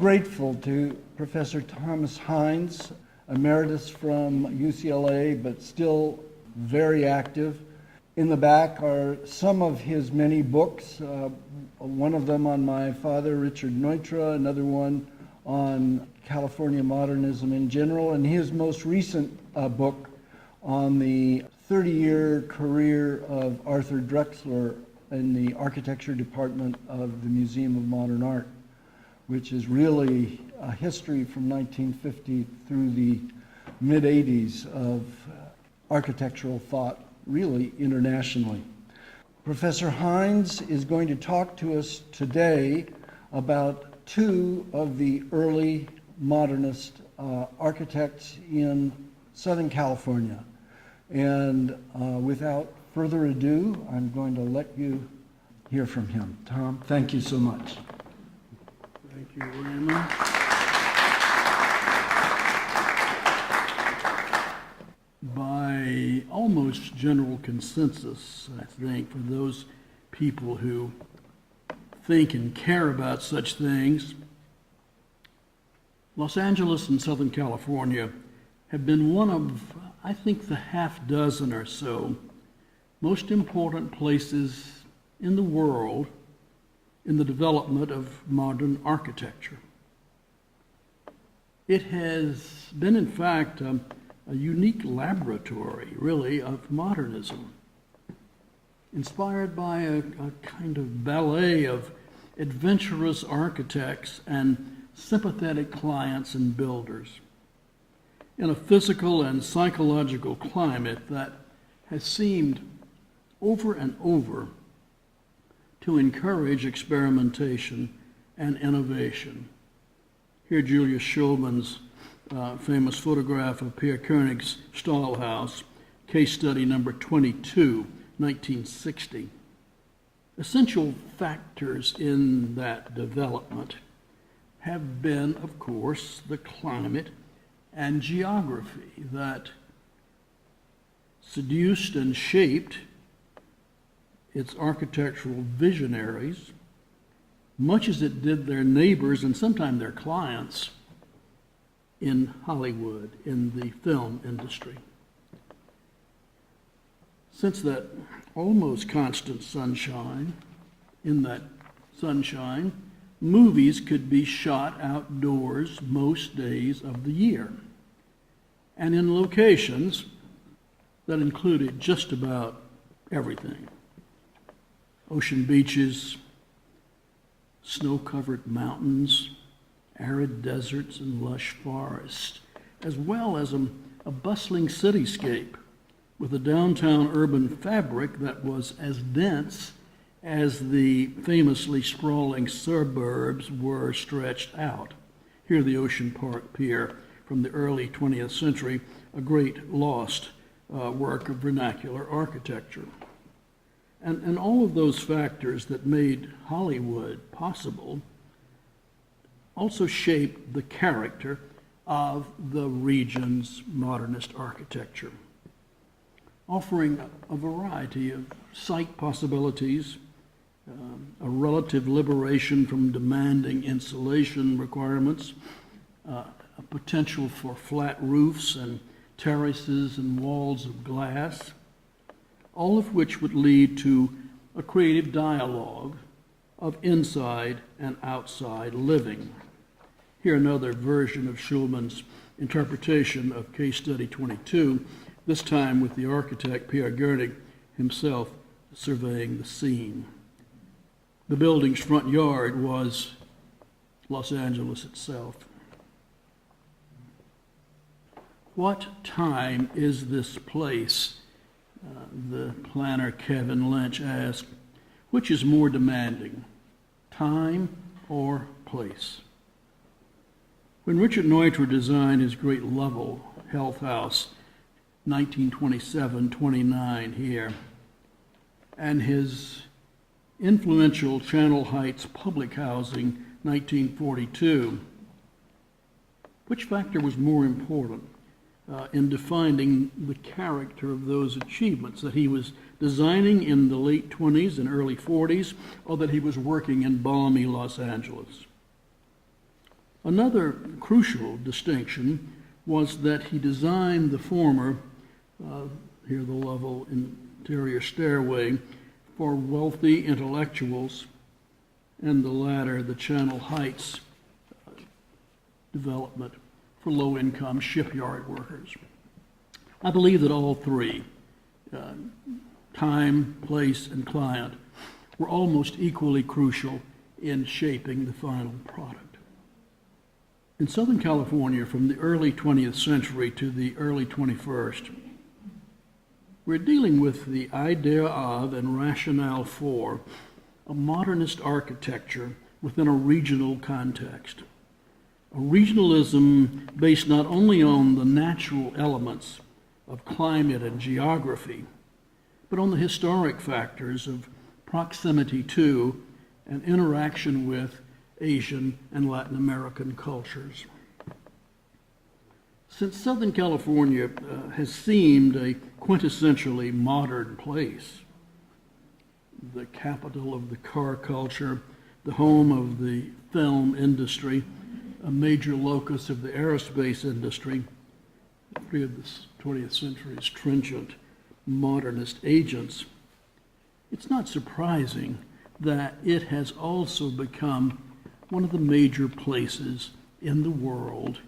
grateful to Professor Thomas Hines, emeritus from UCLA, but still very active. In the back are some of his many books, one of them on my father, Richard Neutra, another one on California modernism in general, and his most recent book on the 30-year career of Arthur Drexler in the architecture department of the Museum of Modern Art, which is really a history from 1950 through the mid-80s of architectural thought, really internationally. Professor Hines is going to talk to us today about two of the early modernist architects in Southern California. And without further ado, I'm going to let you hear from him. Tom, thank you so much. Thank you, Raymond. By almost general consensus, I think, for those people who think and care about such things, Los Angeles and Southern California have been one of, I think, the half dozen or so most important places in the world in the development of modern architecture. It has been, in fact, a unique laboratory, really, of modernism, inspired by a kind of ballet of adventurous architects and sympathetic clients and builders, in a physical and psychological climate that has seemed over and over to encourage experimentation and innovation. Here, Julius Schulman's famous photograph of Pierre Koenig's Stahlhaus, case study number 22, 1960. Essential factors in that development have been, of course, the climate and geography that seduced and shaped its architectural visionaries, much as it did their neighbors and sometimes their clients in Hollywood, in the film industry. Since that almost constant sunshine, in that sunshine, movies could be shot outdoors most days of the year, and in locations that included just about everything. Ocean beaches, snow-covered mountains, arid deserts and lush forests, as well as a bustling cityscape with a downtown urban fabric that was as dense as the famously sprawling suburbs were stretched out. Here, the Ocean Park Pier from the early 20th century, a great lost work of vernacular architecture. And all of those factors that made Hollywood possible also shaped the character of the region's modernist architecture, offering a variety of site possibilities, a relative liberation from demanding insulation requirements, a potential for flat roofs and terraces and walls of glass, all of which would lead to a creative dialogue of inside and outside living. Here another version of Schulman's interpretation of case study 22, this time with the architect Pierre Koenig himself surveying the scene. The building's front yard was Los Angeles itself. What time is this place? The planner Kevin Lynch asked, which is more demanding, time or place? When Richard Neutra designed his great Lovell Health House, 1927-29 here, and his influential Channel Heights public housing, 1942, which factor was more important in defining the character of those achievements that he was designing in the late 20s and early 40s, or that he was working in balmy Los Angeles? Another crucial distinction was that he designed the former, here the level interior stairway, for wealthy intellectuals, and the latter, the Channel Heights development, for low-income shipyard workers. I believe that all three, time, place, and client, were almost equally crucial in shaping the final product. In Southern California, from the early 20th century to the early 21st, we're dealing with the idea of and rationale for a modernist architecture within a regional context. A regionalism based not only on the natural elements of climate and geography, but on the historic factors of proximity to and interaction with Asian and Latin American cultures. Since Southern California has seemed a quintessentially modern place, the capital of the car culture, the home of the film industry, a major locus of the aerospace industry, three of the 20th century's stringent modernist agents, it's not surprising that it has also become one of the major places in the world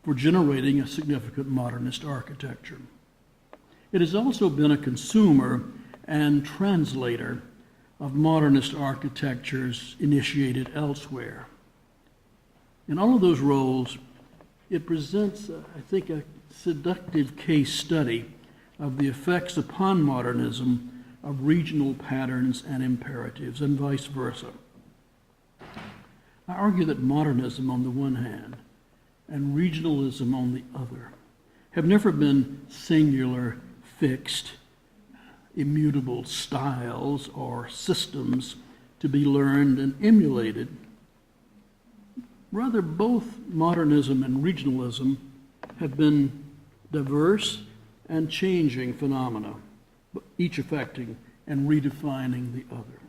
for generating a significant modernist architecture. It has also been a consumer and translator of modernist architectures initiated elsewhere. In all of those roles, it presents, I think, a seductive case study of the effects upon modernism of regional patterns and imperatives, and vice versa. I argue that modernism on the one hand and regionalism on the other have never been singular, fixed, immutable styles or systems to be learned and emulated. Rather, both modernism and regionalism have been diverse and changing phenomena, each affecting and redefining the other.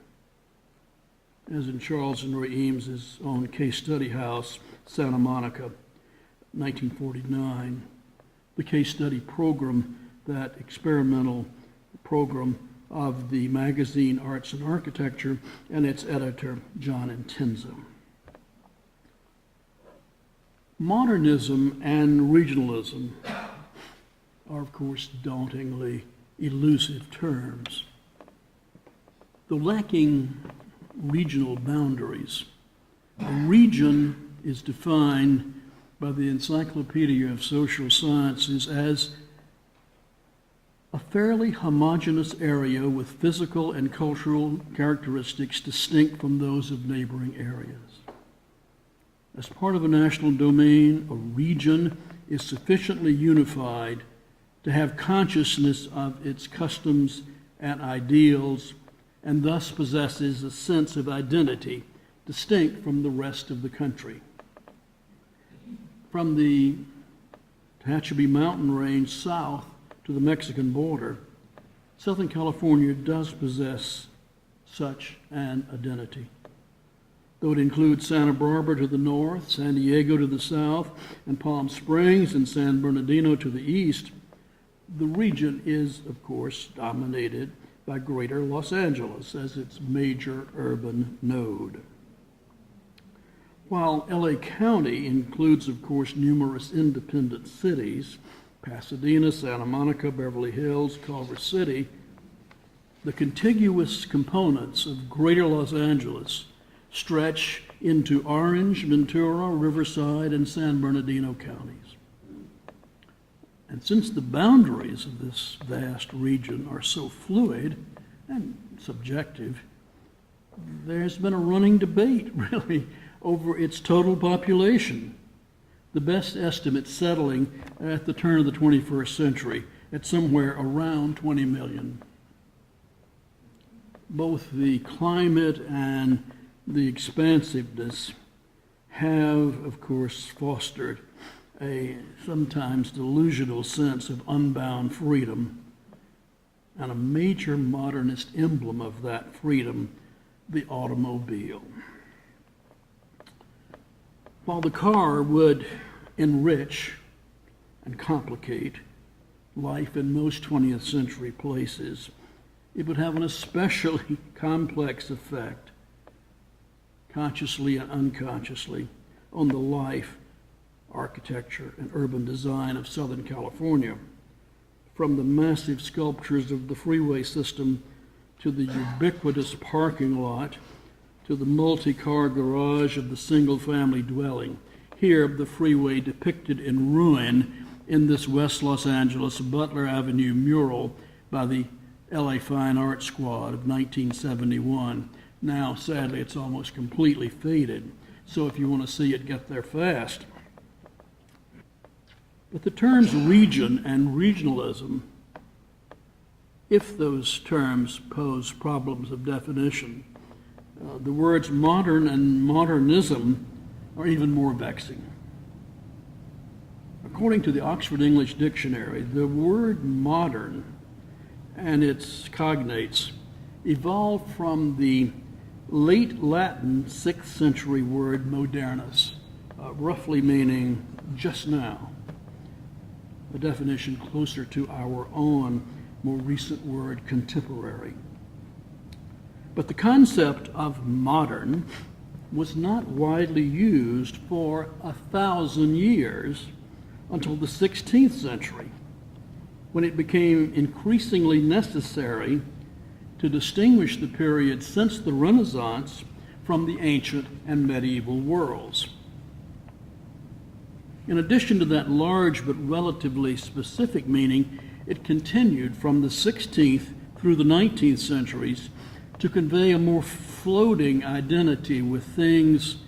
As in Charles Henry Eames's own case study house, Santa Monica, 1949, the case study program, that experimental program of the magazine Arts and Architecture, and its editor, John Intenza. Modernism and regionalism are, of course, dauntingly elusive terms. Though lacking regional boundaries, a region is defined by the Encyclopedia of Social Sciences as a fairly homogeneous area with physical and cultural characteristics distinct from those of neighboring areas. As part of a national domain, a region is sufficiently unified to have consciousness of its customs and ideals, and thus possesses a sense of identity distinct from the rest of the country. From the Tehachapi mountain range south to the Mexican border, Southern California does possess such an identity. Though it includes Santa Barbara to the north, San Diego to the south, and Palm Springs and San Bernardino to the east, the region is, of course, dominated by Greater Los Angeles as its major urban node. While LA County includes, of course, numerous independent cities, Pasadena, Santa Monica, Beverly Hills, Culver City, the contiguous components of Greater Los Angeles stretch into Orange, Ventura, Riverside, and San Bernardino counties. And since the boundaries of this vast region are so fluid and subjective, there's been a running debate, really, over its total population, the best estimate settling at the turn of the 21st century at somewhere around 20 million. Both the climate and the expansiveness have, of course, fostered a sometimes delusional sense of unbound freedom, and a major modernist emblem of that freedom, the automobile. While the car would enrich and complicate life in most 20th century places, it would have an especially complex effect, consciously and unconsciously, on the life, architecture, and urban design of Southern California. From the massive sculptures of the freeway system to the ubiquitous parking lot to the multi-car garage of the single-family dwelling. Here, the freeway depicted in ruin in this West Los Angeles Butler Avenue mural by the LA Fine Art Squad of 1971. Now, sadly, it's almost completely faded, so if you want to see it, get there fast. But the terms region and regionalism, if those terms pose problems of definition, the words modern and modernism are even more vexing. According to the Oxford English Dictionary, the word modern and its cognates evolved from the late Latin 6th century word modernus, roughly meaning just now, a definition closer to our own more recent word contemporary. But the concept of modern was not widely used for 1,000 years until the 16th century, when it became increasingly necessary to distinguish the period since the Renaissance from the ancient and medieval worlds. In addition to that large but relatively specific meaning, it continued from the 16th through the 19th centuries to convey a more floating identity with things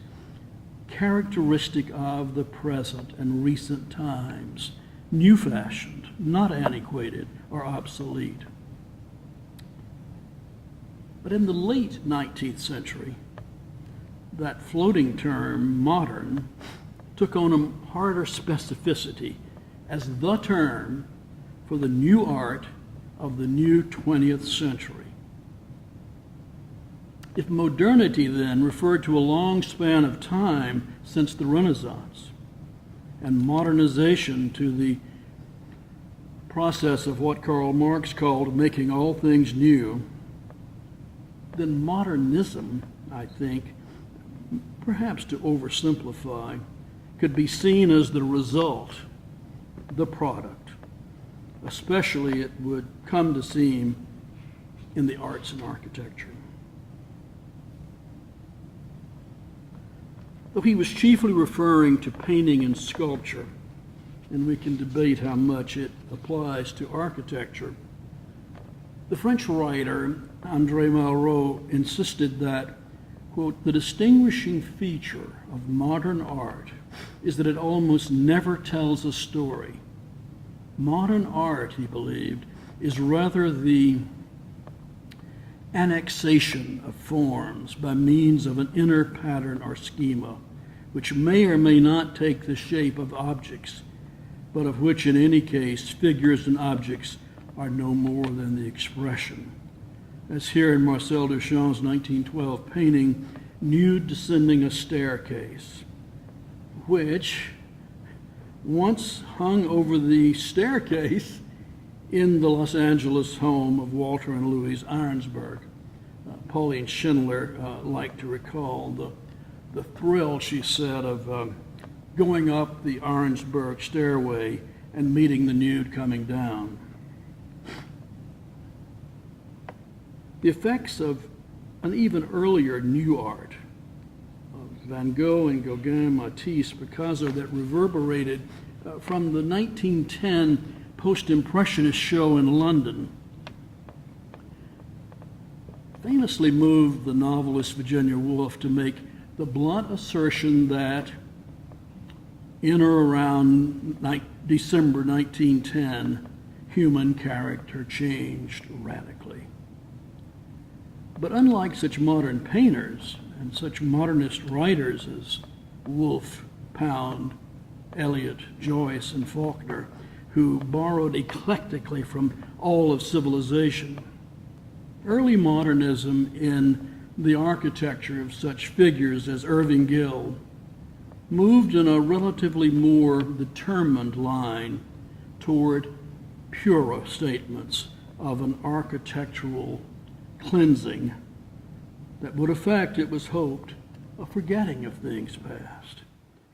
characteristic of the present and recent times, new-fashioned, not antiquated or obsolete. But in the late 19th century, that floating term, modern, took on a harder specificity as the term for the new art of the new 20th century. If modernity then referred to a long span of time since the Renaissance, and modernization to the process of what Karl Marx called making all things new, then modernism, I think, perhaps to oversimplify, could be seen as the result, the product. Especially it would come to seem in the arts and architecture. Though he was chiefly referring to painting and sculpture, and we can debate how much it applies to architecture, the French writer André Malraux insisted that, quote, the distinguishing feature of modern art is that it almost never tells a story. Modern art, he believed, is rather the annexation of forms by means of an inner pattern or schema, which may or may not take the shape of objects, but of which in any case figures and objects are no more than the expression. As here in Marcel Duchamp's 1912 painting, Nude Descending a Staircase, which once hung over the staircase in the Los Angeles home of Walter and Louise Arnsberg. Pauline Schindler liked to recall the thrill, she said, of going up the Arnsberg stairway and meeting the nude coming down. The effects of an even earlier new art, of Van Gogh and Gauguin, Matisse, Picasso, that reverberated from the 1910 post-impressionist show in London, famously moved the novelist Virginia Woolf to make the blunt assertion that in or around December 1910, human character changed radically. But unlike such modern painters and such modernist writers as Woolf, Pound, Eliot, Joyce, and Faulkner, who borrowed eclectically from all of civilization, early modernism in the architecture of such figures as Irving Gill, moved in a relatively more determined line toward purer statements of an architectural cleansing that would affect, it was hoped, a forgetting of things past.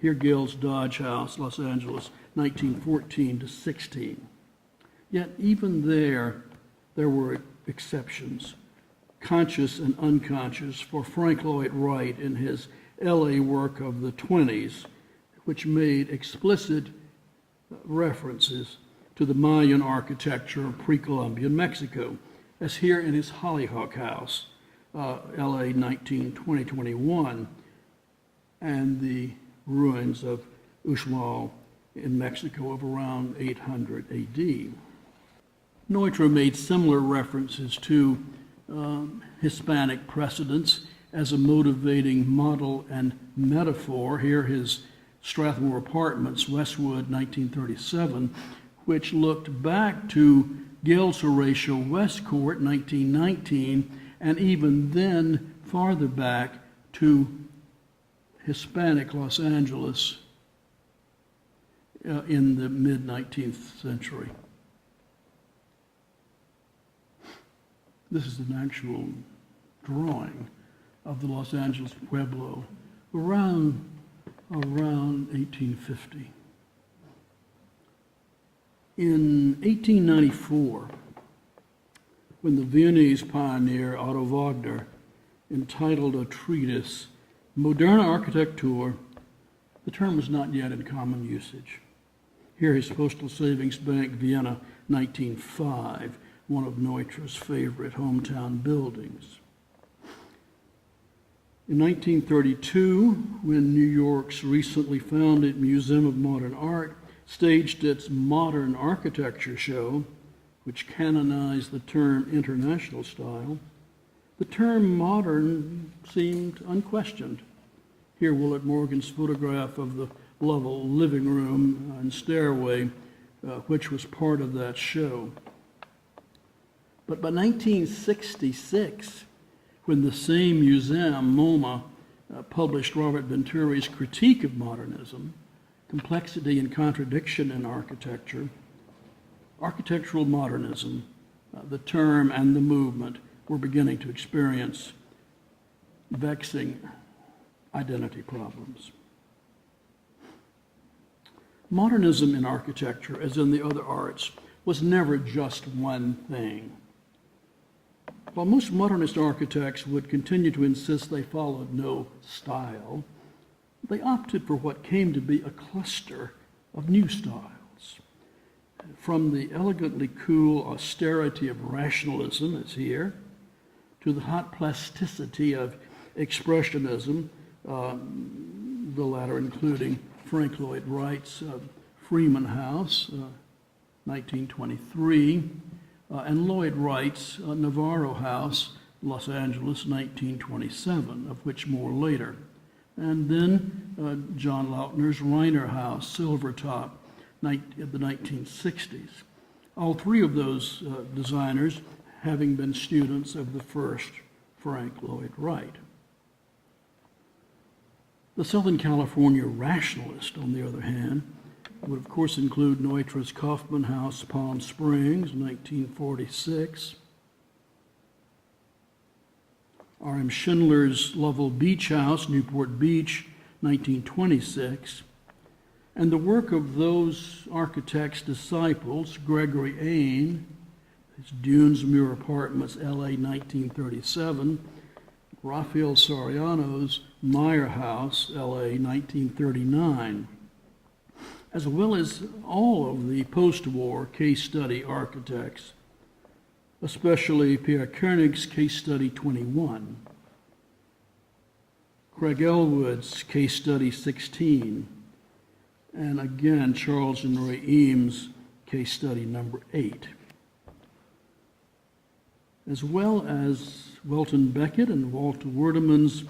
Here, Gill's Dodge House, Los Angeles, 1914 to 16. Yet even there were exceptions, conscious and unconscious, for Frank Lloyd Wright in his LA work of the 20s, which made explicit references to the Mayan architecture of pre-Columbian Mexico, as here in his Hollyhock House, LA 2021, and the ruins of Uxmal in Mexico of around 800 AD. Neutra made similar references to Hispanic precedents as a motivating model and metaphor. Here, his Strathmore Apartments, Westwood, 1937, which looked back to Gill's Horatio Westcourt, 1919, and even then farther back to Hispanic Los Angeles in the mid-19th century. This is an actual drawing of the Los Angeles Pueblo around 1850. In 1894, when the Viennese pioneer Otto Wagner entitled a treatise, Moderne Architektur, the term was not yet in common usage. Here, his Postal Savings Bank, Vienna, 1905, one of Neutra's favorite hometown buildings. In 1932, when New York's recently founded Museum of Modern Art staged its Modern Architecture show, which canonized the term international style, the term modern seemed unquestioned. Here, Willett Morgan's photograph of the Lovell living room and stairway, which was part of that show. But by 1966, when the same museum, MoMA, published Robert Venturi's critique of modernism, complexity and contradiction in architecture, architectural modernism, the term and the movement, were beginning to experience vexing identity problems. Modernism in architecture, as in the other arts, was never just one thing. While most modernist architects would continue to insist they followed no style, they opted for what came to be a cluster of new styles. From the elegantly cool austerity of rationalism, as here, to the hot plasticity of expressionism, the latter including Frank Lloyd Wright's Freeman House, 1923, and Lloyd Wright's Navarro House, Los Angeles, 1927, of which more later. And then John Lautner's Reiner House, Silvertop, the 1960s. All three of those designers having been students of the first Frank Lloyd Wright. The Southern California rationalist, on the other hand, would of course include Neutra's Kaufman House, Palm Springs, 1946, R.M. Schindler's Lovell Beach House, Newport Beach, 1926, and the work of those architects' disciples, Gregory Ain, his Dunes Muir Apartments, L.A., 1937, Raphael Soriano's Meyer House, L.A., 1939, as well as all of the post-war case study architects, especially Pierre Koenig's Case Study 21, Craig Elwood's Case Study 16, and again Charles and Roy Eames' Case Study number 8, as well as Welton Beckett and Walter Werdeman's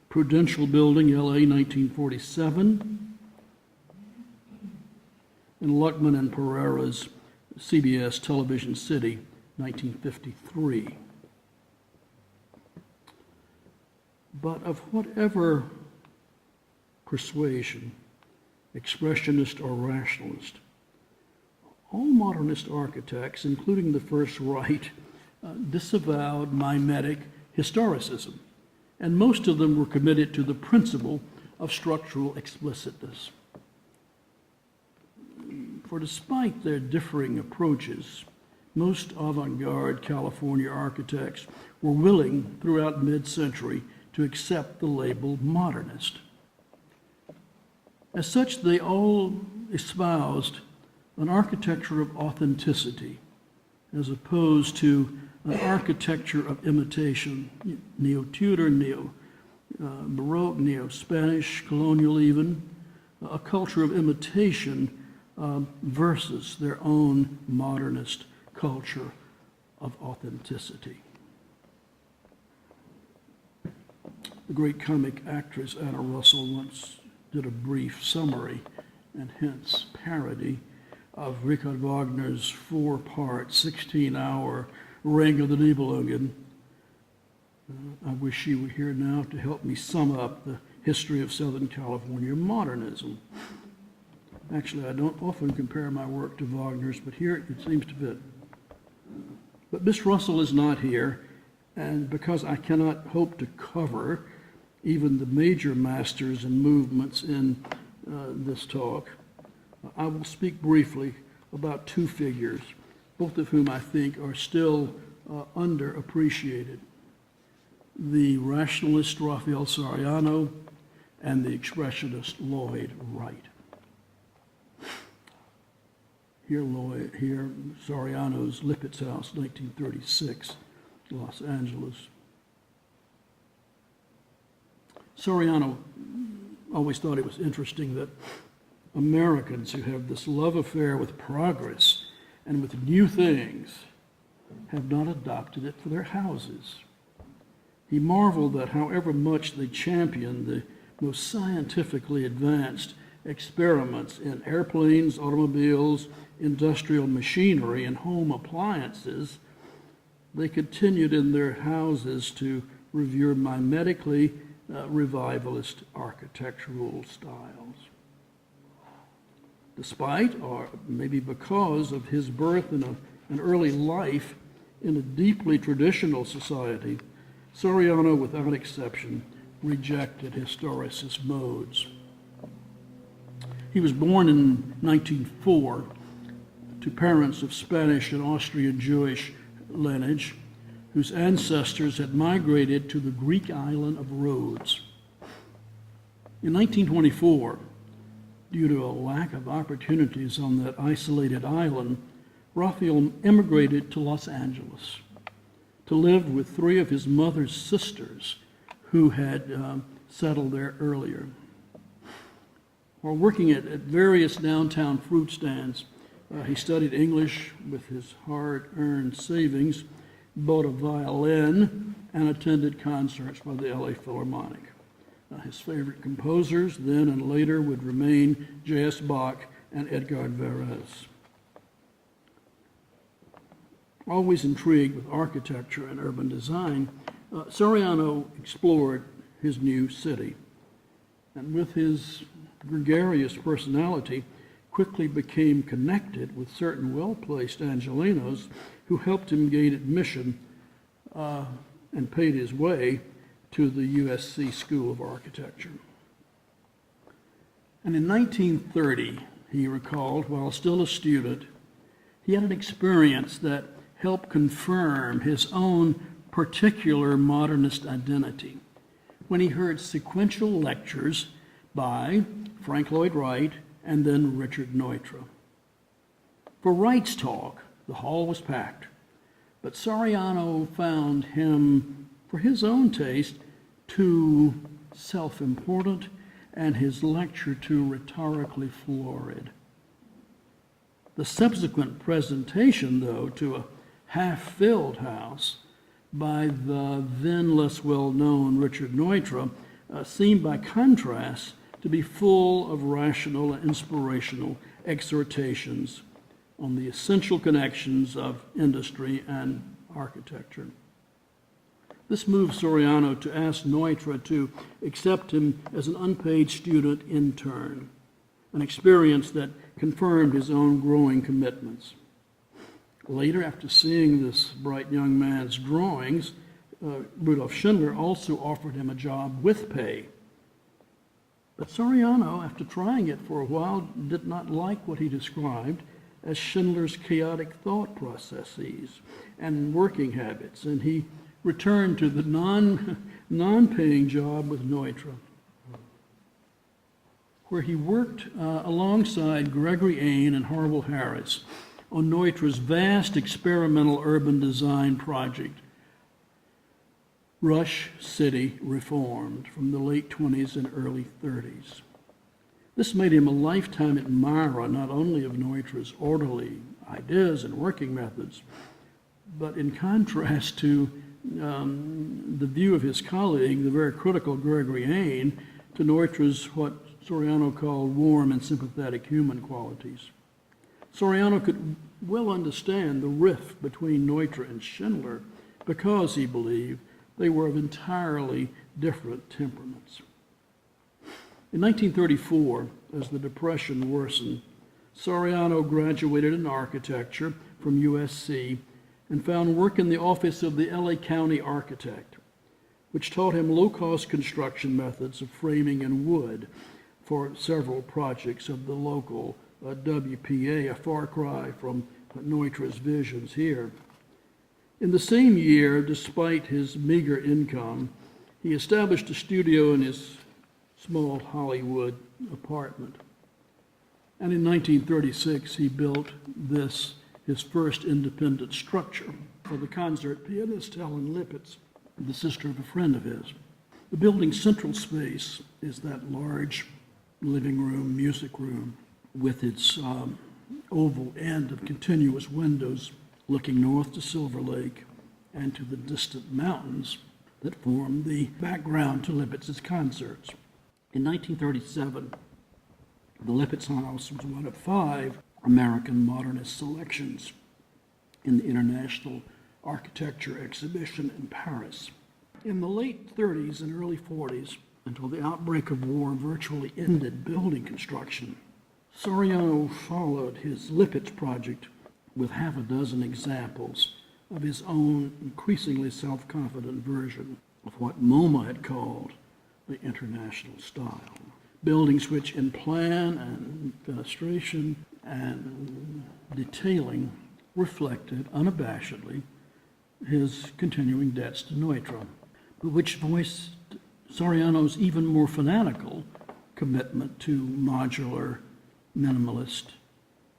Prudential Building, L.A., 1947, and Luckman and Pereira's CBS Television City, 1953. But of whatever persuasion expressionist, or rationalist. All modernist architects, including the First Right, disavowed mimetic historicism, and most of them were committed to the principle of structural explicitness. For despite their differing approaches, most avant-garde California architects were willing throughout mid-century to accept the label modernist. As such, they all espoused an architecture of authenticity as opposed to an architecture of imitation, neo-Tudor, neo-Baroque, neo-Spanish, colonial even, a culture of imitation versus their own modernist culture of authenticity. The great comic actress Anna Russell once did a brief summary and hence parody of Richard Wagner's 4-part, 16-hour Ring of the Nibelungen. I wish she were here now to help me sum up the history of Southern California modernism. Actually, I don't often compare my work to Wagner's, but here it seems to fit. But Miss Russell is not here, and because I cannot hope to cover even the major masters and movements in this talk, I will speak briefly about two figures, both of whom I think are still underappreciated: the rationalist Raphael Soriano and the expressionist Lloyd Wright. Here Soriano's Lippitt's House, 1936, Los Angeles. Soriano always thought it was interesting that Americans who have this love affair with progress and with new things have not adopted it for their houses. He marveled that however much they championed the most scientifically advanced experiments in airplanes, automobiles, industrial machinery, and home appliances, they continued in their houses to revere mimetically revivalist architectural styles. Despite, or maybe because of his birth in an early life in a deeply traditional society, Soriano, without exception, rejected historicist modes. He was born in 1904 to parents of Spanish and Austrian Jewish lineage, whose ancestors had migrated to the Greek island of Rhodes. In 1924, due to a lack of opportunities on that isolated island, Raphael immigrated to Los Angeles to live with 3 of his mother's sisters who had settled there earlier. While working at various downtown fruit stands, he studied English with his hard-earned savings, bought a violin, and attended concerts by the LA Philharmonic. His favorite composers then and later would remain J.S. Bach and Edgar Varese. Always intrigued with architecture and urban design, Soriano explored his new city, and with his gregarious personality, quickly became connected with certain well-placed Angelenos who helped him gain admission and paid his way to the USC School of Architecture. And in 1930, he recalled, while still a student, he had an experience that helped confirm his own particular modernist identity when he heard sequential lectures by Frank Lloyd Wright and then Richard Neutra. For Wright's talk, the hall was packed, but Soriano found him, for his own taste, too self-important and his lecture too rhetorically florid. The subsequent presentation, though, to a half-filled house by the then less well-known Richard Neutra seemed by contrast to be full of rational and inspirational exhortations on the essential connections of industry and architecture. This moved Soriano to ask Neutra to accept him as an unpaid student intern. an experience that confirmed his own growing commitments. Later, after seeing this bright young man's drawings, Rudolf Schindler also offered him a job with pay. But Soriano, after trying it for a while, did not like what he described as Schindler's chaotic thought processes and working habits, and he returned to the non-paying job with Neutra, where he worked alongside Gregory Ain and Harville Harris on Neutra's vast experimental urban design project, Rush City Reformed, from the late 20s and early 30s. This made him a lifetime admirer not only of Neutra's orderly ideas and working methods, but in contrast to the view of his colleague, the very critical Gregory Ain, to Neutra's what Soriano called warm and sympathetic human qualities. Soriano could well understand the rift between Neutra and Schindler because he believed they were of entirely different temperaments. In 1934, as the Depression worsened, Soriano graduated in architecture from USC and found work in the office of the LA County architect, which taught him low-cost construction methods of framing in wood for several projects of the local WPA, a far cry from Neutra's visions here. In the same year, despite his meager income, he established a studio in his small Hollywood apartment. And in 1936, he built this, his first independent structure, for the concert pianist Helen Lippitz, the sister of a friend of his. The building's central space is that large living room, music room, with its oval end of continuous windows looking north to Silver Lake and to the distant mountains that form the background to Lippitz's concerts. In 1937, the Lippitz House was one of 5 American Modernist selections in the International Architecture Exhibition in Paris. In the late 30s and early 40s, until the outbreak of war virtually ended building construction, Soriano followed his Lippitz project with half a dozen examples of his own increasingly self-confident version of what MoMA had called the international style. Buildings which in plan and fenestration and detailing reflected unabashedly his continuing debts to Neutra, but which voiced Soriano's even more fanatical commitment to modular, minimalist,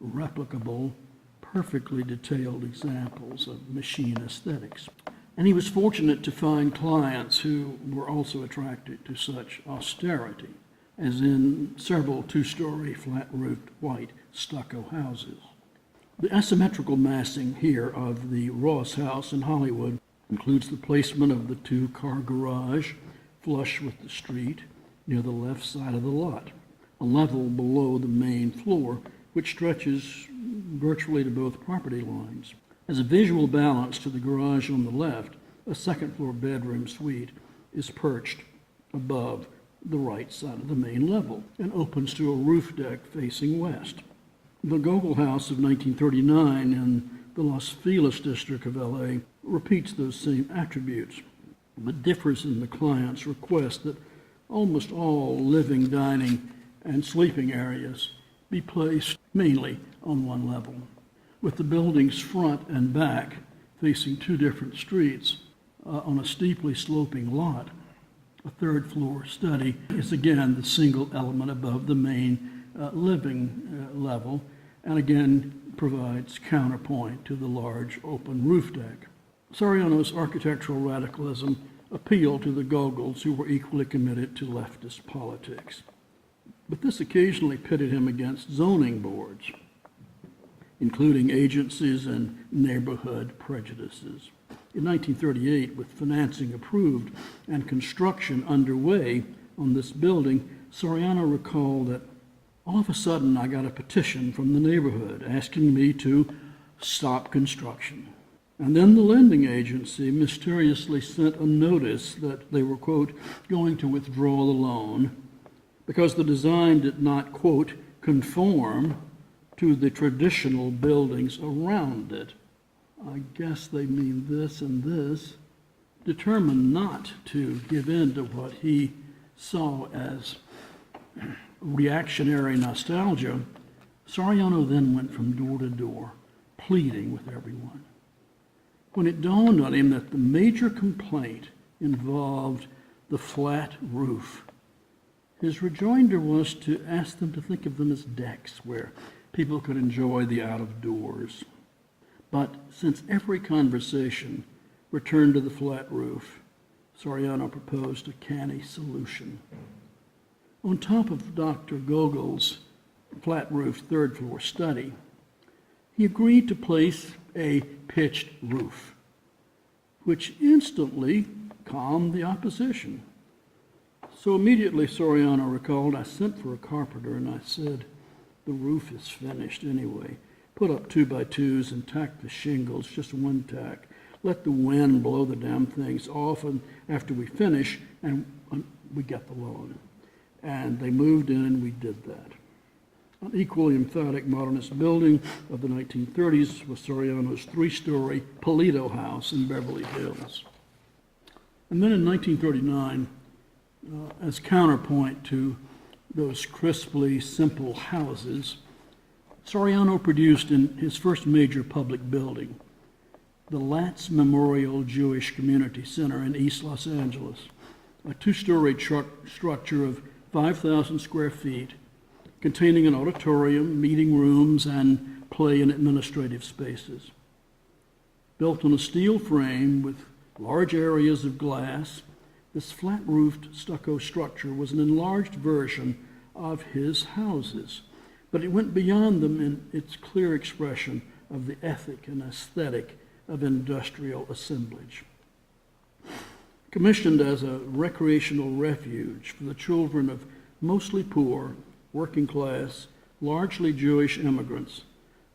replicable, perfectly detailed examples of machine aesthetics. And he was fortunate to find clients who were also attracted to such austerity, as in several 2-story flat-roofed white stucco houses. The asymmetrical massing here of the Ross House in Hollywood includes the placement of the 2-car garage flush with the street near the left side of the lot, a level below the main floor, which stretches virtually to both property lines. As a visual balance to the garage on the left, a second-floor bedroom suite is perched above the right side of the main level and opens to a roof deck facing west. The Gogol House of 1939 in the Los Feliz district of LA repeats those same attributes, but differs in the client's request that almost all living, dining, and sleeping areas be placed mainly on one level. With the building's front and back facing 2 different streets on a steeply sloping lot, a 3rd-floor study is again the single element above the main living level, and again provides counterpoint to the large open roof deck. Soriano's architectural radicalism appealed to the Gogols, who were equally committed to leftist politics. But this occasionally pitted him against zoning boards, including agencies and neighborhood prejudices. In 1938, with financing approved and construction underway on this building, Soriano recalled that all of a sudden I got a petition from the neighborhood asking me to stop construction. And then the lending agency mysteriously sent a notice that they were, quote, going to withdraw the loan because the design did not, quote, conform to the traditional buildings around it. I guess they mean this and this. Determined not to give in to what he saw as reactionary nostalgia, Soriano then went from door to door, pleading with everyone. When it dawned on him that the major complaint involved the flat roof, his rejoinder was to ask them to think of them as decks where people could enjoy the out-of-doors. But since every conversation returned to the flat roof, Soriano proposed a canny solution. On top of Dr. Gogol's flat-roof third-floor study, he agreed to place a pitched roof, which instantly calmed the opposition. So immediately, Soriano recalled, I sent for a carpenter and I said, the roof is finished anyway. Put up 2x2s and tack the shingles, just one tack. Let the wind blow the damn things off, and after we finish, and we get the loan. And they moved in and we did that. An equally emphatic modernist building of the 1930s was Soriano's 3-story Polito house in Beverly Hills. And then in 1939, as counterpoint to those crisply simple houses, Soriano produced in his first major public building, the Latz Memorial Jewish Community Center in East Los Angeles, a 2-story structure of 5,000 square feet, containing an auditorium, meeting rooms, and play and administrative spaces. Built on a steel frame with large areas of glass, this flat-roofed stucco structure was an enlarged version of his houses, but it went beyond them in its clear expression of the ethic and aesthetic of industrial assemblage. Commissioned as a recreational refuge for the children of mostly poor, working class, largely Jewish immigrants,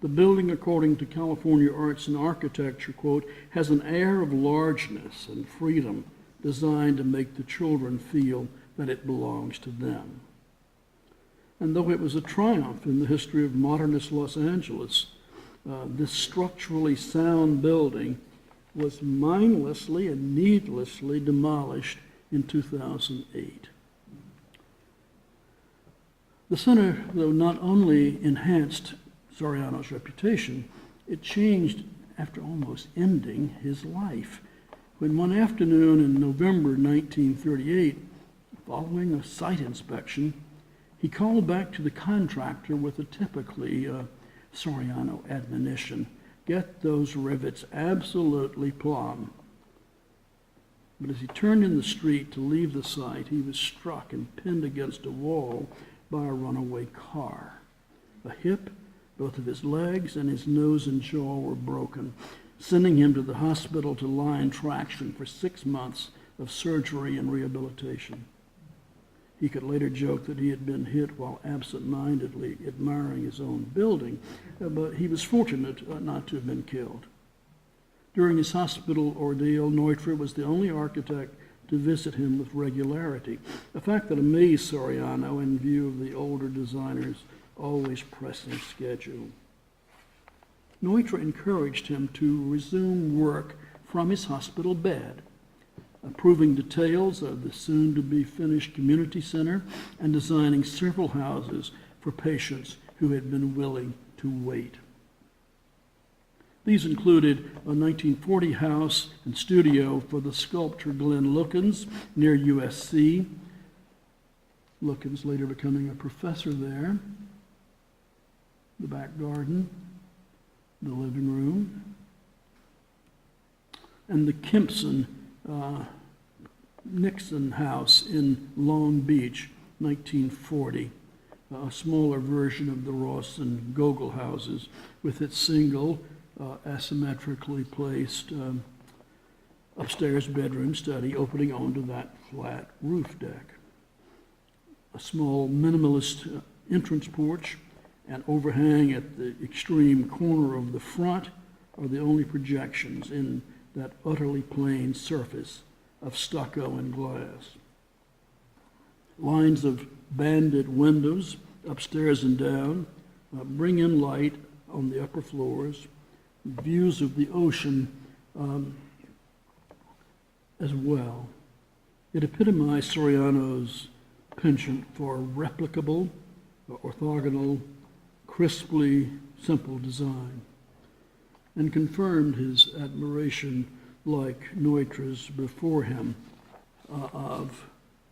the building, according to California Arts and Architecture, quote, has an air of largeness and freedom designed to make the children feel that it belongs to them. And though it was a triumph in the history of modernist Los Angeles, this structurally sound building was mindlessly and needlessly demolished in 2008. The center, though, not only enhanced Soriano's reputation, it changed after almost ending his life, when one afternoon in November 1938, following a site inspection, he called back to the contractor with a typically Soriano admonition: get those rivets absolutely plumb. But as he turned in the street to leave the site, he was struck and pinned against a wall by a runaway car. A hip, both of his legs, and his nose and jaw were broken, sending him to the hospital to lie in traction for 6 months of surgery and rehabilitation. He could later joke that he had been hit while absent-mindedly admiring his own building, but he was fortunate not to have been killed. During his hospital ordeal, Neutra was the only architect to visit him with regularity, a fact that amazed Soriano in view of the older designer's always pressing schedule. Neutra encouraged him to resume work from his hospital bed, approving details of the soon-to-be finished community center and designing several houses for patients who had been willing to wait. These included a 1940 house and studio for the sculptor Glenn Lookins near USC, Lookins later becoming a professor there, the back garden, the living room, and the Kempson Nixon House in Long Beach, 1940, a smaller version of the Ross and Gogol houses with its single, asymmetrically placed upstairs bedroom study opening onto that flat roof deck. A small minimalist entrance porch and overhang at the extreme corner of the front are the only projections in that utterly plain surface of stucco and glass. Lines of banded windows upstairs and down, bring in light on the upper floors, views of the ocean as well. It epitomized Soriano's penchant for replicable, orthogonal, crisply simple design, and confirmed his admiration, like Neutra's before him, of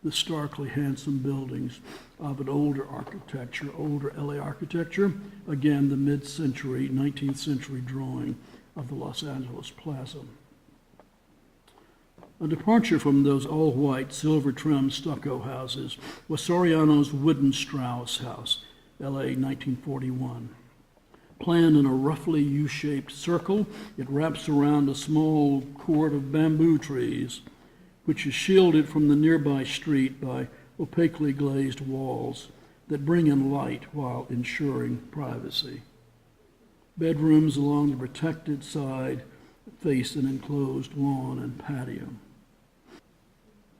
the starkly handsome buildings of an older architecture, older LA architecture, again, the mid-century, 19th century drawing of the Los Angeles Plaza. A departure from those all-white, silver-trimmed stucco houses was Soriano's wooden Strauss house, LA 1941. Planned in a roughly U-shaped circle, it wraps around a small court of bamboo trees, which is shielded from the nearby street by opaquely glazed walls that bring in light while ensuring privacy. Bedrooms along the protected side face an enclosed lawn and patio.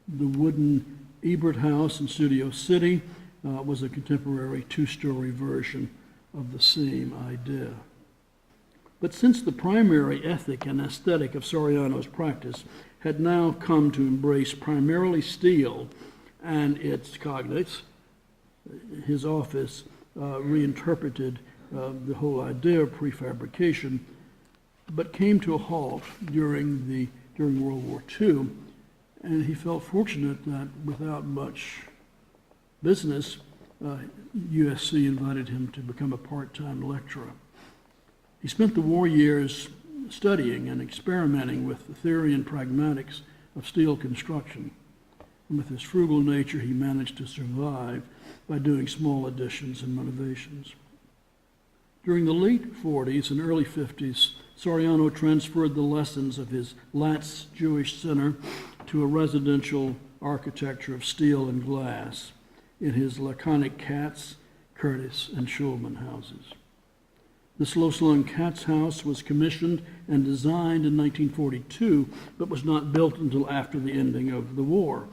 The wooden Ebert House in Studio City was a contemporary two-story version of the same idea. But since the primary ethic and aesthetic of Soriano's practice had now come to embrace primarily steel and its cognates, his office reinterpreted the whole idea of prefabrication, but came to a halt during World War II, and he felt fortunate that without much business, USC invited him to become a part-time lecturer. He spent the war years studying and experimenting with the theory and pragmatics of steel construction. And with his frugal nature, he managed to survive by doing small additions and renovations. During the late 40s and early 50s, Soriano transferred the lessons of his Latz Jewish Center to a residential architecture of steel and glass in his laconic Katz, Curtis, and Schulman houses. The slow-slung Katz house was commissioned and designed in 1942, but was not built until after the ending of the war.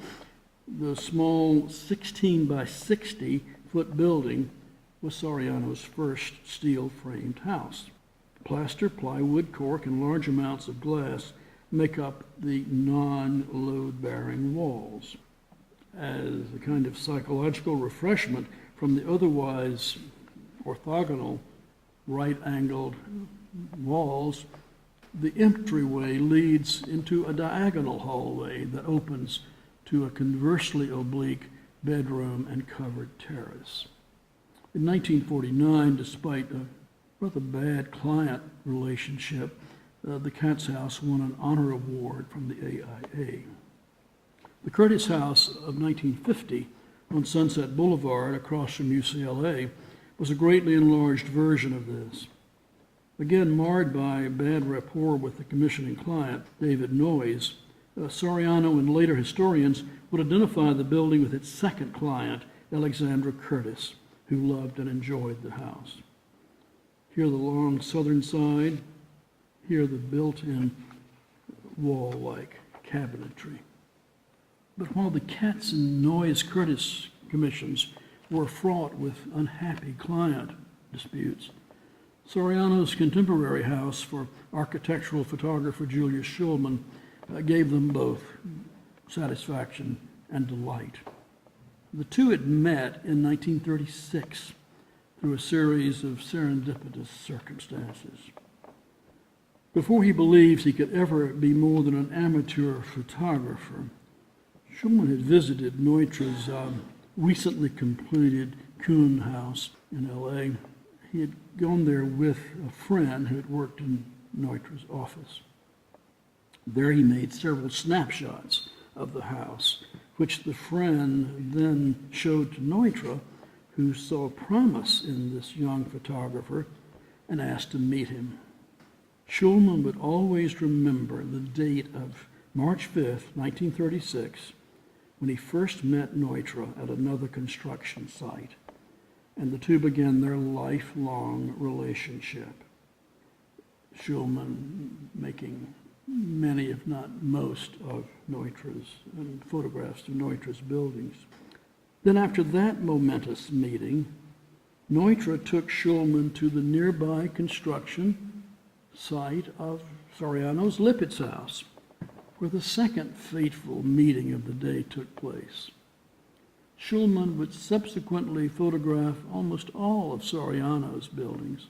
The small 16 by 60 foot building was Soriano's first steel-framed house. Plaster, plywood, cork, and large amounts of glass make up the non-load-bearing walls. As a kind of psychological refreshment from the otherwise orthogonal right-angled walls, the entryway leads into a diagonal hallway that opens to a conversely oblique bedroom and covered terrace. In 1949, despite a rather bad client relationship, the Katz House won an honor award from the AIA. The Curtis House of 1950 on Sunset Boulevard across from UCLA was a greatly enlarged version of this. Again, marred by bad rapport with the commissioning client, David Noyes, Soriano and later historians would identify the building with its second client, Alexandra Curtis, who loved and enjoyed the house. Here the long southern side, here the built-in wall-like cabinetry. But while the Katz and Noyes Curtis commissions were fraught with unhappy client disputes, Soriano's contemporary house for architectural photographer Julius Schulman gave them both satisfaction and delight. The two had met in 1936 through a series of serendipitous circumstances. Before he believes he could ever be more than an amateur photographer, Schulman had visited Neutra's recently completed Kuhn house in LA. He had gone there with a friend who had worked in Neutra's office. There he made several snapshots of the house, which the friend then showed to Neutra, who saw promise in this young photographer and asked to meet him. Schulman would always remember the date of March 5th, 1936, when he first met Neutra at another construction site, and the two began their lifelong relationship. Schulman making many, if not most, of Neutra's and photographs of Neutra's buildings. Then after that momentous meeting, Neutra took Schulman to the nearby construction site of Soriano's Lippitt's house, where the second fateful meeting of the day took place. Schulman would subsequently photograph almost all of Soriano's buildings,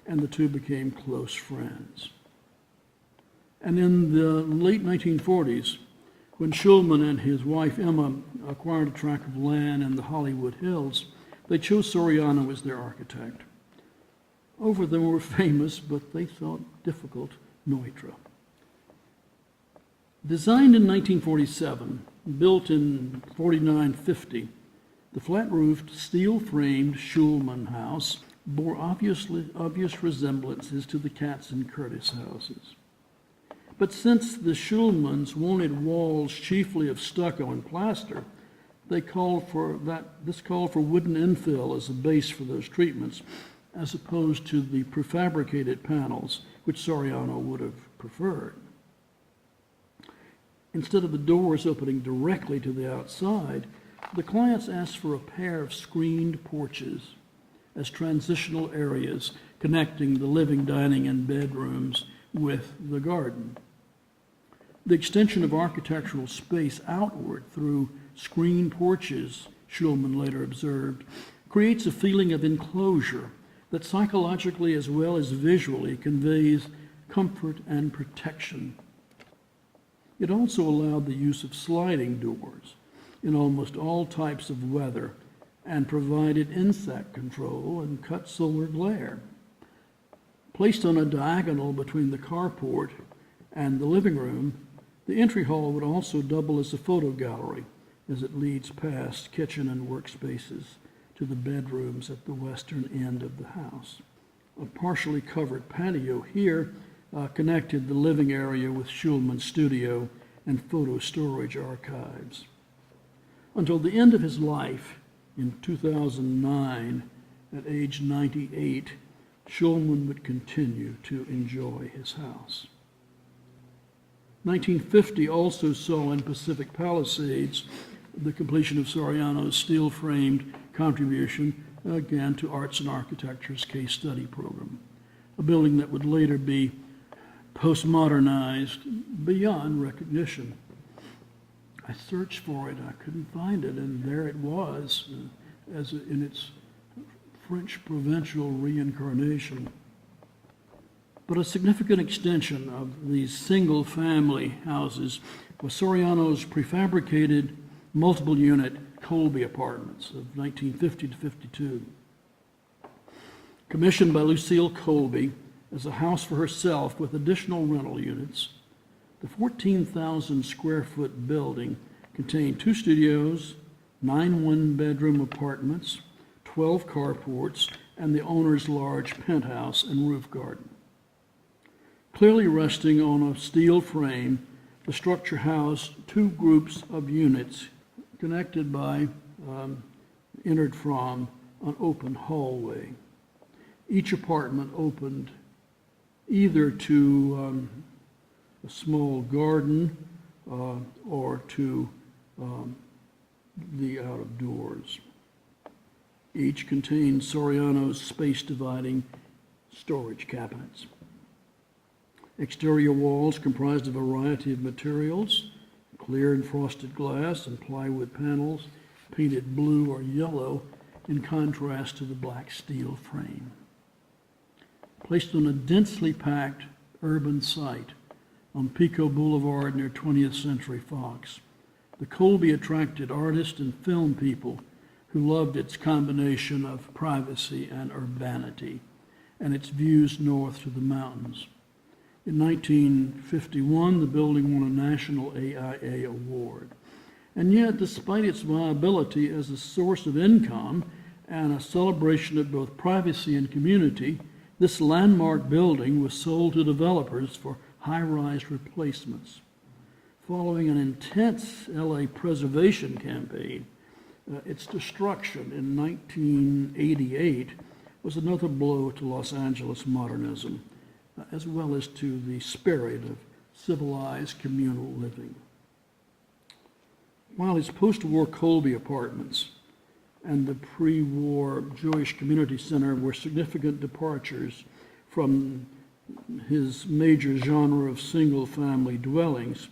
and the two became close friends. And in the late 1940s, when Schulman and his wife Emma acquired a tract of land in the Hollywood Hills, they chose Soriano as their architect over the more famous, but they thought difficult, Neutra. Designed in 1947, built in 4950, the flat-roofed, steel-framed Schulman house bore obvious resemblances to the Katz and Curtis houses. But since the Schulmans wanted walls chiefly of stucco and plaster, this called for wooden infill as a base for those treatments, as opposed to the prefabricated panels, which Soriano would have preferred. Instead of the doors opening directly to the outside, the clients asked for a pair of screened porches as transitional areas connecting the living, dining, and bedrooms with the garden. The extension of architectural space outward through screened porches, Schulman later observed, creates a feeling of enclosure that psychologically as well as visually conveys comfort and protection. It also allowed the use of sliding doors in almost all types of weather and provided insect control and cut solar glare. Placed on a diagonal between the carport and the living room, the entry hall would also double as a photo gallery as it leads past kitchen and workspaces to the bedrooms at the western end of the house. A partially covered patio here connected the living area with Schulman's studio and photo storage archives. Until the end of his life, in 2009, at age 98, Schulman would continue to enjoy his house. 1950 also saw in Pacific Palisades the completion of Soriano's steel-framed contribution, again, to Arts and Architecture's case study program, a building that would later be postmodernized beyond recognition. I searched for it, I couldn't find it, and there it was, in its French provincial reincarnation. But a significant extension of these single-family houses was Soriano's prefabricated multiple-unit Colby apartments of 1950 to 52. Commissioned by Lucille Colby as a house for herself with additional rental units, the 14,000 square foot building contained 2 studios, 9 one-bedroom apartments, 12 carports, and the owner's large penthouse and roof garden. Clearly resting on a steel frame, the structure housed 2 groups of units connected by, entered from, an open hallway. Each apartment opened either to a small garden or to the out of doors. Each contained Soriano's space-dividing storage cabinets. Exterior walls comprised a variety of materials, clear and frosted glass and plywood panels painted blue or yellow in contrast to the black steel frame. Placed on a densely packed urban site on Pico Boulevard near 20th Century Fox, the Colby attracted artists and film people who loved its combination of privacy and urbanity and its views north to the mountains. In 1951, the building won a national AIA award. And yet, despite its viability as a source of income and a celebration of both privacy and community, this landmark building was sold to developers for high-rise replacements. Following an intense LA preservation campaign, its destruction in 1988 was another blow to Los Angeles modernism, as well as to the spirit of civilized communal living. While his post-war Colby apartments and the pre-war Jewish Community Center were significant departures from his major genre of single-family dwellings.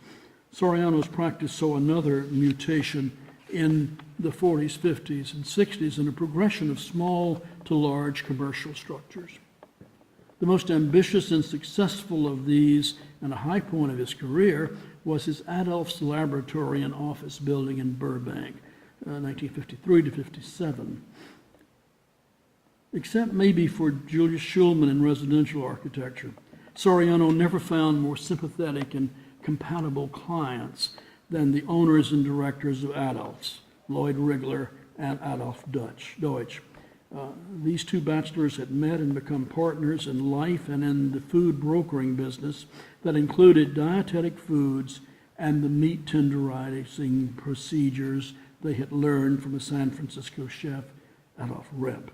Soriano's practice saw another mutation in the 40s, 50s, and 60s in a progression of small to large commercial structures. The most ambitious and successful of these, and a high point of his career, was his Adolph's Laboratory and Office building in Burbank, 1953 to 57. Except maybe for Julius Schulman in residential architecture, Soriano never found more sympathetic and compatible clients than the owners and directors of Adolph's, Lloyd Rigler and Adolph Deutsch. These two bachelors had met and become partners in life and in the food brokering business that included dietetic foods and the meat tenderizing procedures they had learned from a San Francisco chef, Adolph Repp.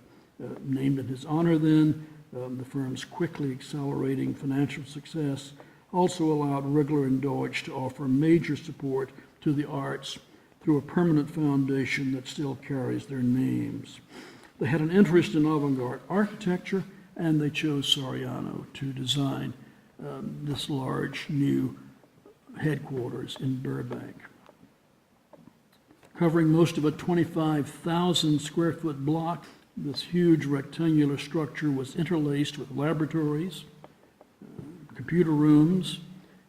Named in his honor then, the firm's quickly accelerating financial success also allowed Rigler and Deutsch to offer major support to the arts through a permanent foundation that still carries their names. They had an interest in avant-garde architecture, and they chose Soriano to design this large new headquarters in Burbank. Covering most of a 25,000 square foot block, this huge rectangular structure was interlaced with laboratories, computer rooms,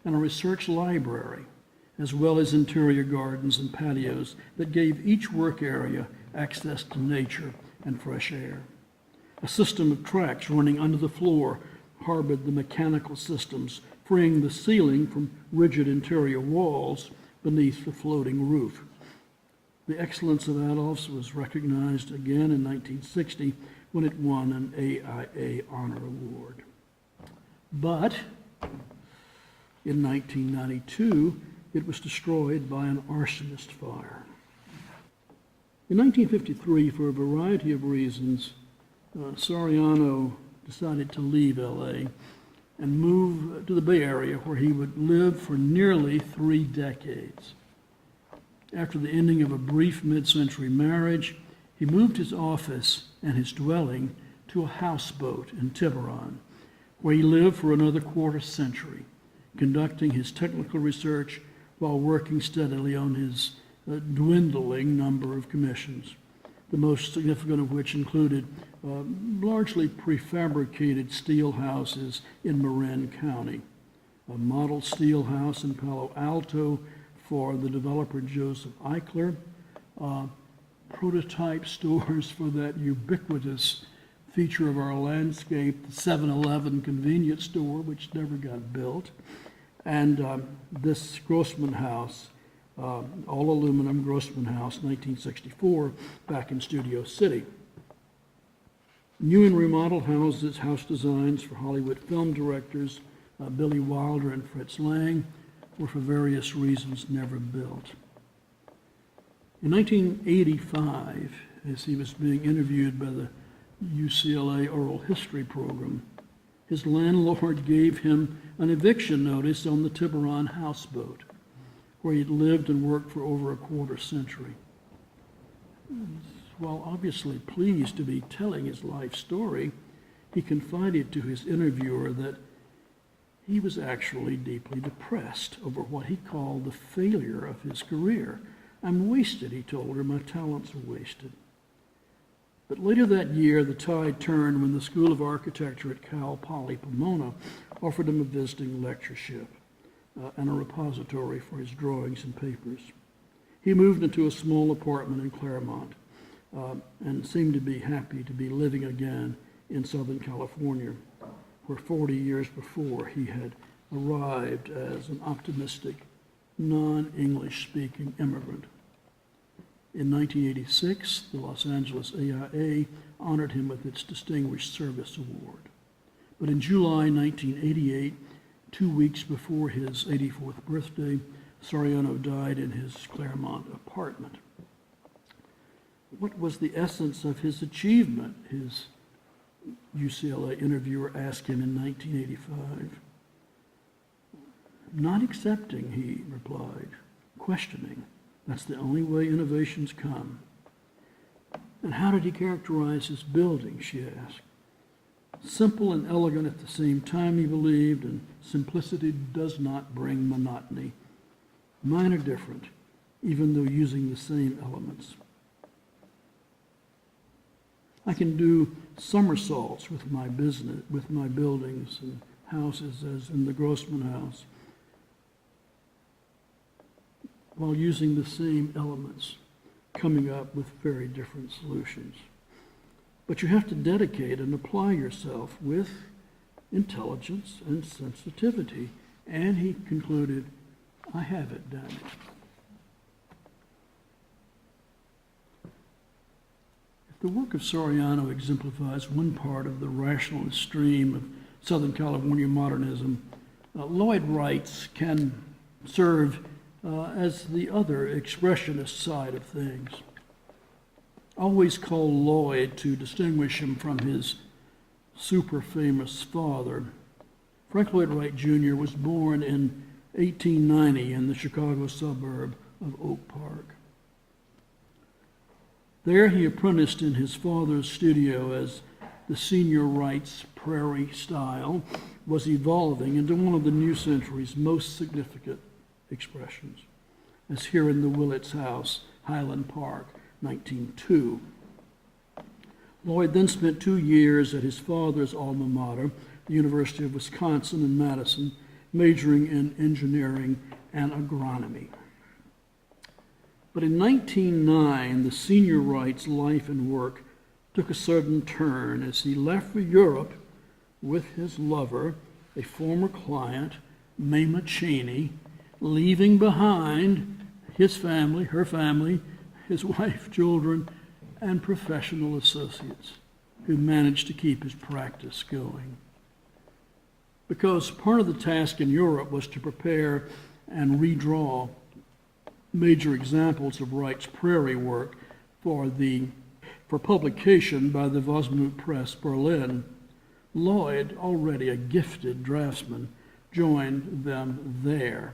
and a research library, as well as interior gardens and patios that gave each work area access to nature and fresh air. A system of tracks running under the floor harbored the mechanical systems, freeing the ceiling from rigid interior walls beneath the floating roof. The excellence of Adolph's was recognized again in 1960 when it won an AIA Honor Award. But in 1992, it was destroyed by an arsonist fire. In 1953, for a variety of reasons, Soriano decided to leave LA and move to the Bay Area, where he would live for nearly 3 decades. After the ending of a brief mid-century marriage, he moved his office and his dwelling to a houseboat in Tiburon, where he lived for another quarter century, conducting his technical research while working steadily on his dwindling number of commissions, the most significant of which included largely prefabricated steel houses in Marin County, a model steel house in Palo Alto for the developer Joseph Eichler, prototype stores for that ubiquitous feature of our landscape, the 7-Eleven convenience store, which never got built, and this Grossman house, all aluminum Grossman house, 1964, back in Studio City. New and remodeled houses, house designs for Hollywood film directors Billy Wilder and Fritz Lang, were for various reasons never built. In 1985, as he was being interviewed by the UCLA Oral History program, his landlord gave him an eviction notice on the Tiburon houseboat, where he'd lived and worked for over a quarter century. While obviously pleased to be telling his life story, he confided to his interviewer that he was actually deeply depressed over what he called the failure of his career. "I'm wasted," he told her, "my talents are wasted." But later that year, the tide turned when the School of Architecture at Cal Poly Pomona offered him a visiting lectureship and a repository for his drawings and papers. He moved into a small apartment in Claremont and seemed to be happy to be living again in Southern California, where 40 years before he had arrived as an optimistic, non-English speaking immigrant. In 1986, the Los Angeles AIA honored him with its Distinguished Service Award. But in July 1988, 2 weeks before his 84th birthday, Soriano died in his Claremont apartment. What was the essence of his achievement? His UCLA interviewer asked him in 1985. "Not accepting," he replied, "questioning. That's the only way innovations come." And how did he characterize his building, she asked. Simple and elegant at the same time, he believed, and simplicity does not bring monotony. Mine are different, even though using the same elements. I can do somersaults with my business, with my buildings and houses, as in the Grossman house, while using the same elements, coming up with very different solutions. But you have to dedicate and apply yourself with intelligence and sensitivity. And he concluded, I have it done. If the work of Soriano exemplifies one part of the rationalist stream of Southern California modernism, Lloyd Wright's can serve as the other expressionist side of things. I always call Lloyd to distinguish him from his super famous father. Frank Lloyd Wright Jr. was born in 1890 in the Chicago suburb of Oak Park. There he apprenticed in his father's studio as the senior Wright's prairie style was evolving into one of the new century's most significant expressions, as here in the Willits House, Highland Park, 1902. Lloyd then spent 2 years at his father's alma mater, the University of Wisconsin in Madison, majoring in engineering and agronomy. But in 1909, the senior Wright's life and work took a sudden turn as he left for Europe with his lover, a former client, Mamie Cheney, leaving behind his family, her family, his wife, children, and professional associates who managed to keep his practice going. Because part of the task in Europe was to prepare and redraw major examples of Wright's prairie work for publication by the Wasmut Press, Berlin, Lloyd, already a gifted draftsman, joined them there.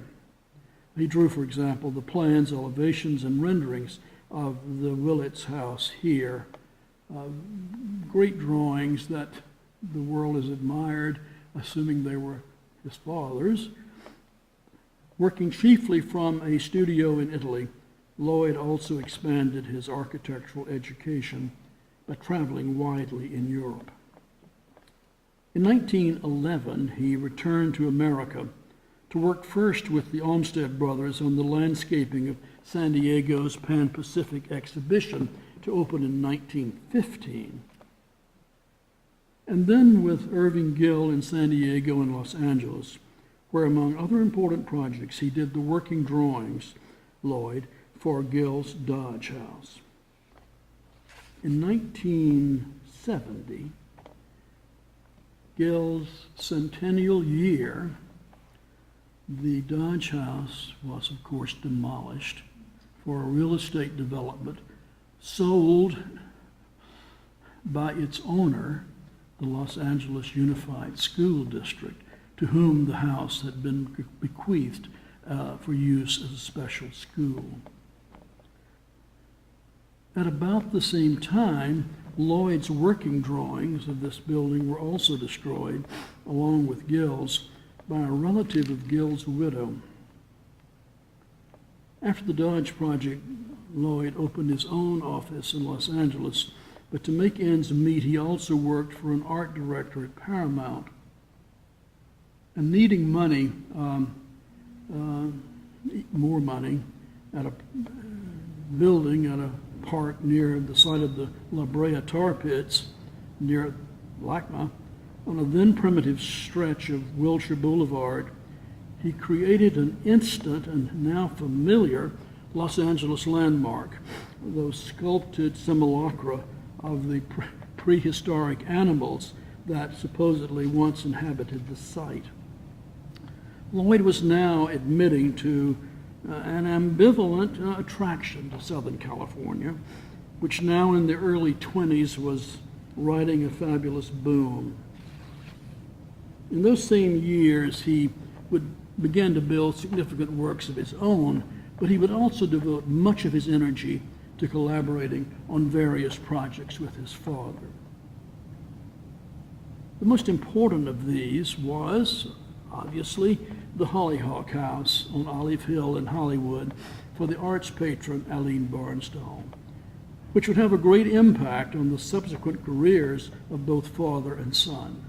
He drew, for example, the plans, elevations, and renderings of the Willits House here. Great drawings that the world has admired, assuming they were his father's. Working chiefly from a studio in Italy, Lloyd also expanded his architectural education by traveling widely in Europe. In 1911, he returned to America to work first with the Olmsted brothers on the landscaping of San Diego's Pan-Pacific exhibition to open in 1915, and then with Irving Gill in San Diego and Los Angeles, where, among other important projects, he did the working drawings, Lloyd, for Gill's Dodge House. In 1970, Gill's centennial year, the Dodge House was, of course, demolished for a real estate development sold by its owner, the Los Angeles Unified School District, to whom the house had been bequeathed for use as a special school. At about the same time, Lloyd's working drawings of this building were also destroyed, along with Gill's, by a relative of Gill's widow. After the Dodge project, Lloyd opened his own office in Los Angeles, but to make ends meet, he also worked for an art director at Paramount. And needing money, more money, at a building at a park near the site of the La Brea tar pits, near LACMA, on a then primitive stretch of Wilshire Boulevard, he created an instant and now familiar Los Angeles landmark, those sculpted simulacra of the prehistoric animals that supposedly once inhabited the site. Lloyd was now admitting to an ambivalent attraction to Southern California, which now in the early 20s was riding a fabulous boom. In those same years, he would begin to build significant works of his own, but he would also devote much of his energy to collaborating on various projects with his father. The most important of these was, obviously, the Hollyhock House on Olive Hill in Hollywood for the arts patron Aline Barnstall, which would have a great impact on the subsequent careers of both father and son.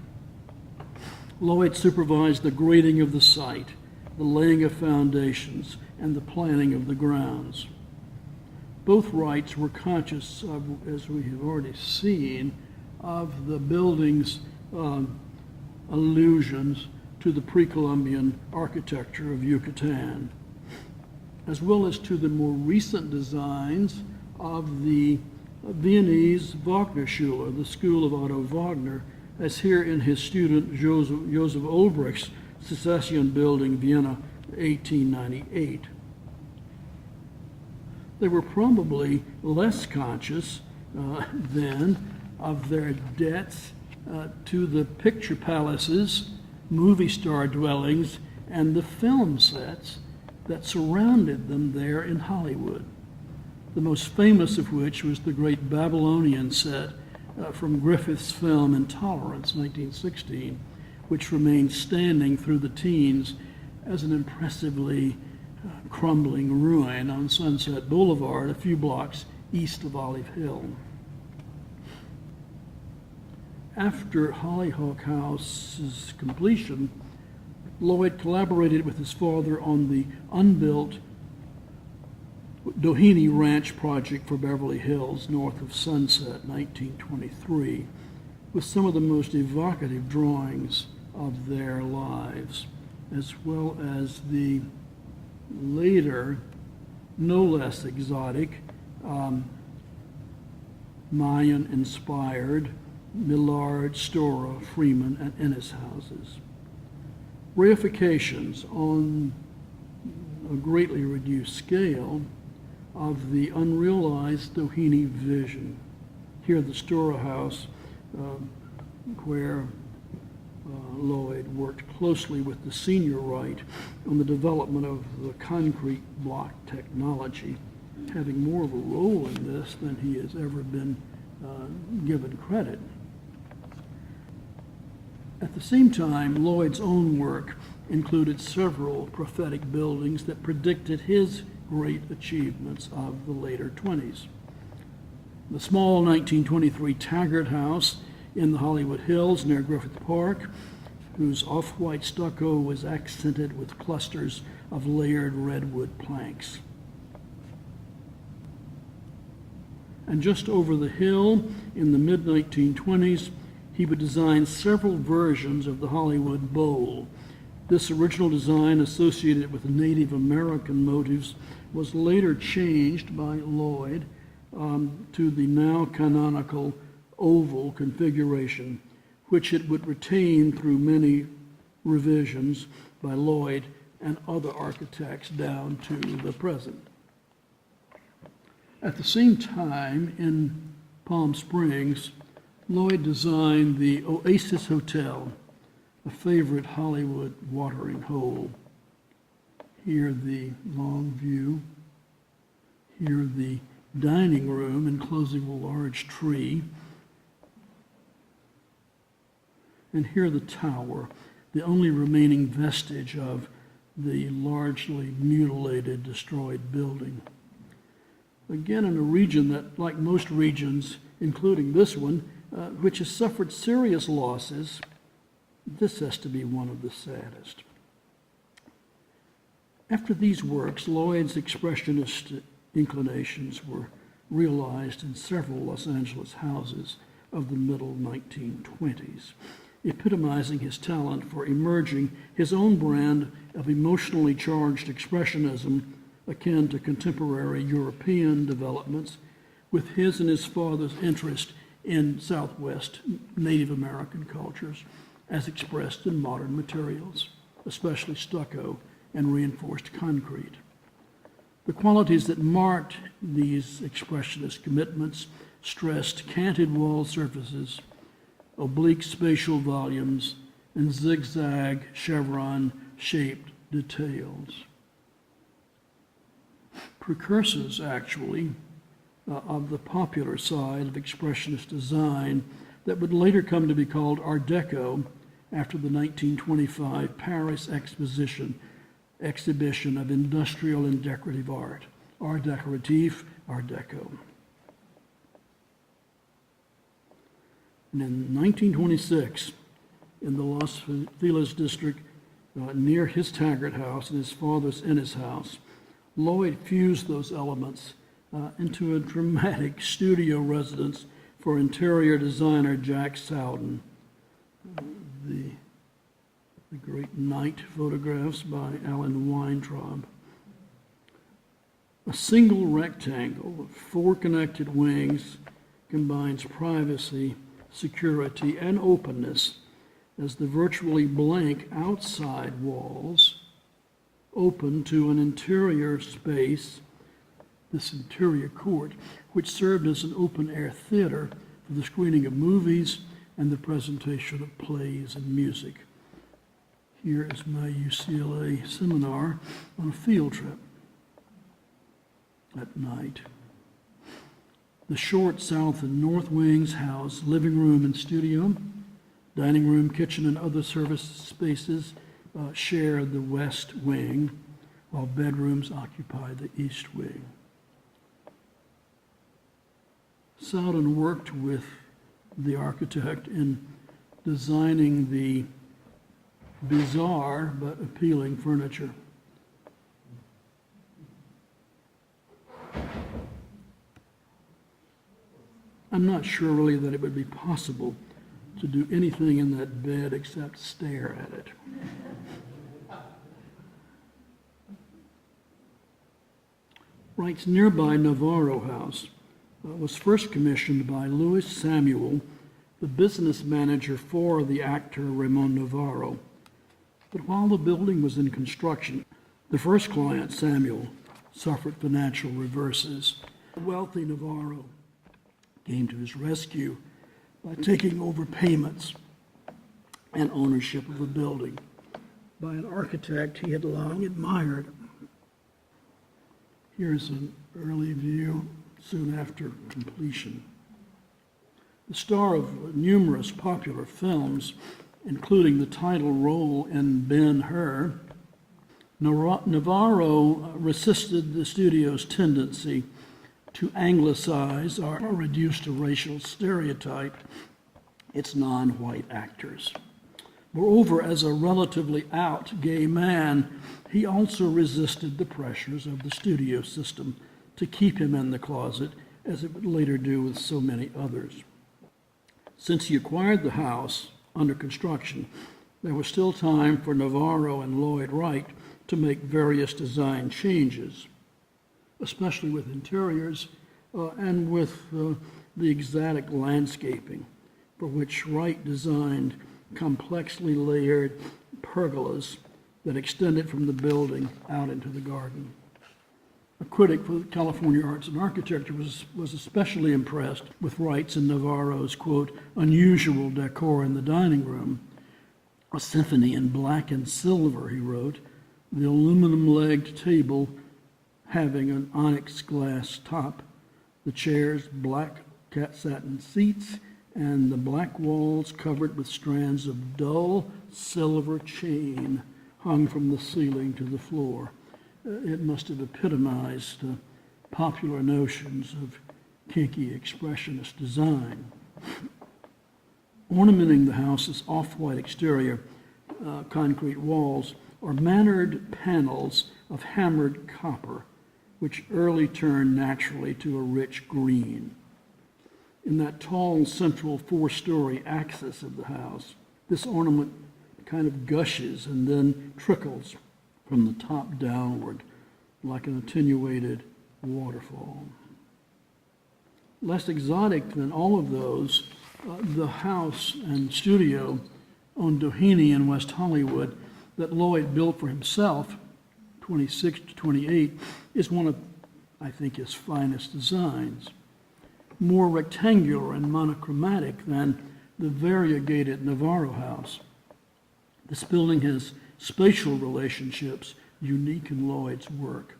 Lloyd supervised the grading of the site, the laying of foundations, and the planning of the grounds. Both Wrights were conscious of, as we have already seen, of the building's allusions to the pre-Columbian architecture of Yucatan, as well as to the more recent designs of the Viennese Wagnerschule, the school of Otto Wagner, as here in his student Joseph Olbricht's Secession Building, Vienna, 1898. They were probably less conscious then of their debts to the picture palaces, movie star dwellings, and the film sets that surrounded them there in Hollywood, the most famous of which was the great Babylonian set from Griffith's film Intolerance, 1916, which remained standing through the teens as an impressively crumbling ruin on Sunset Boulevard, a few blocks east of Olive Hill. After Hollyhock House's completion, Lloyd collaborated with his father on the unbuilt Doheny Ranch project for Beverly Hills, north of Sunset, 1923, with some of the most evocative drawings of their lives, as well as the later, no less exotic, Mayan-inspired Millard, Stora, Freeman, and Ennis houses. Reifications on a greatly reduced scale of the unrealized Doheny vision. Here, the Stora house, where Lloyd worked closely with the senior Wright on the development of the concrete block technology, having more of a role in this than he has ever been given credit. At the same time, Lloyd's own work included several prophetic buildings that predicted his great achievements of the later 20s. The small 1923 Taggart House in the Hollywood Hills near Griffith Park, whose off-white stucco was accented with clusters of layered redwood planks. And just over the hill in the mid-1920s, he would design several versions of the Hollywood Bowl. This original design, associated with Native American motives, was later changed by Lloyd to the now canonical oval configuration, which it would retain through many revisions by Lloyd and other architects down to the present. At the same time, in Palm Springs, Lloyd designed the Oasis Hotel, a favorite Hollywood watering hole. Here the long view, here the dining room enclosing a large tree, and here the tower, the only remaining vestige of the largely mutilated, destroyed building. Again, in a region that, like most regions, including this one, which has suffered serious losses, this has to be one of the saddest. After these works, Lloyd's expressionist inclinations were realized in several Los Angeles houses of the middle 1920s, epitomizing his talent for emerging his own brand of emotionally charged expressionism akin to contemporary European developments, with his and his father's interest in Southwest Native American cultures as expressed in modern materials, especially stucco and reinforced concrete. The qualities that marked these expressionist commitments stressed canted wall surfaces, oblique spatial volumes, and zigzag chevron-shaped details. Precursors, actually, of the popular side of Expressionist design that would later come to be called Art Deco after the 1925 Paris exhibition of industrial and decorative art, Art Decoratif, Art Deco. And in 1926, in the Los Feliz district, near his Taggart house and his father's Ennis house, Lloyd fused those elements into a dramatic studio residence for interior designer Jack Sowden. The great night photographs by Alan Weintraub. A single rectangle with 4 connected wings combines privacy, security, and openness as the virtually blank outside walls open to an interior space, this interior court, which served as an open-air theater for the screening of movies and the presentation of plays and music. Here is my UCLA seminar on a field trip at night. The short south and north wings house living room and studio. Dining room, kitchen, and other service spaces share the west wing, while bedrooms occupy the east wing. Sowden worked with the architect in designing the bizarre but appealing furniture. I'm not sure really that it would be possible to do anything in that bed except stare at it. Wright's nearby Navarro house was first commissioned by Louis Samuel, the business manager for the actor Ramon Navarro. But while the building was in construction, the first client, Samuel, suffered financial reverses. The wealthy Navarro came to his rescue by taking over payments and ownership of the building by an architect he had long admired. Here's an early view soon after completion. The star of numerous popular films, including the title role in Ben-Hur, Navarro resisted the studio's tendency to anglicize or reduce to racial stereotype its non-white actors. Moreover, as a relatively out gay man, he also resisted the pressures of the studio system to keep him in the closet, as it would later do with so many others. Since he acquired the house under construction, there was still time for Navarro and Lloyd Wright to make various design changes, especially with interiors and with the exotic landscaping, for which Wright designed complexly layered pergolas that extended from the building out into the garden. A critic for California Arts and Architecture was especially impressed with Wright's and Navarro's, quote, unusual decor in the dining room. A symphony in black and silver, he wrote, the aluminum-legged table having an onyx glass top, the chairs black satin seats, and the black walls covered with strands of dull silver chain hung from the ceiling to the floor. It must have epitomized popular notions of kinky expressionist design. Ornamenting the house's off-white exterior concrete walls are mannered panels of hammered copper, which early turned naturally to a rich green. In that tall central 4-story axis of the house, this ornament kind of gushes and then trickles from the top downward like an attenuated waterfall. Less exotic than all of those, the house and studio on Doheny in West Hollywood that Lloyd built for himself, 26 to 28, is one of, I think, his finest designs. More rectangular and monochromatic than the variegated Navarro house. This building has spatial relationships unique in Lloyd's work.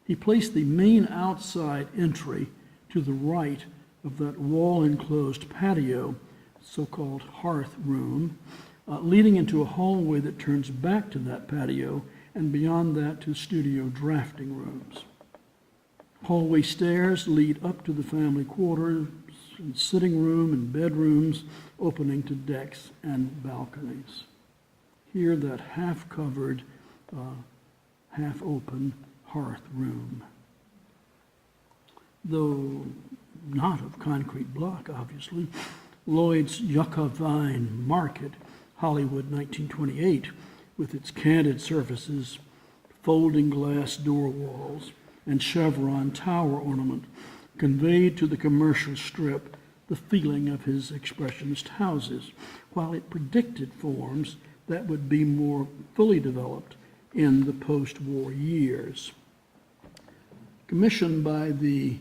He placed the main outside entry to the right of that wall-enclosed patio, so-called hearth room, leading into a hallway that turns back to that patio, and beyond that to studio drafting rooms. Hallway stairs lead up to the family quarters and sitting room and bedrooms opening to decks and balconies. Here, that half-covered, half-open hearth room. Though not of concrete block, obviously, Lloyd's Yucca Vine Market, Hollywood, 1928, with its canted surfaces, folding glass door walls, and chevron tower ornament, conveyed to the commercial strip the feeling of his expressionist houses, while it predicted forms that would be more fully developed in the post-war years. Commissioned by the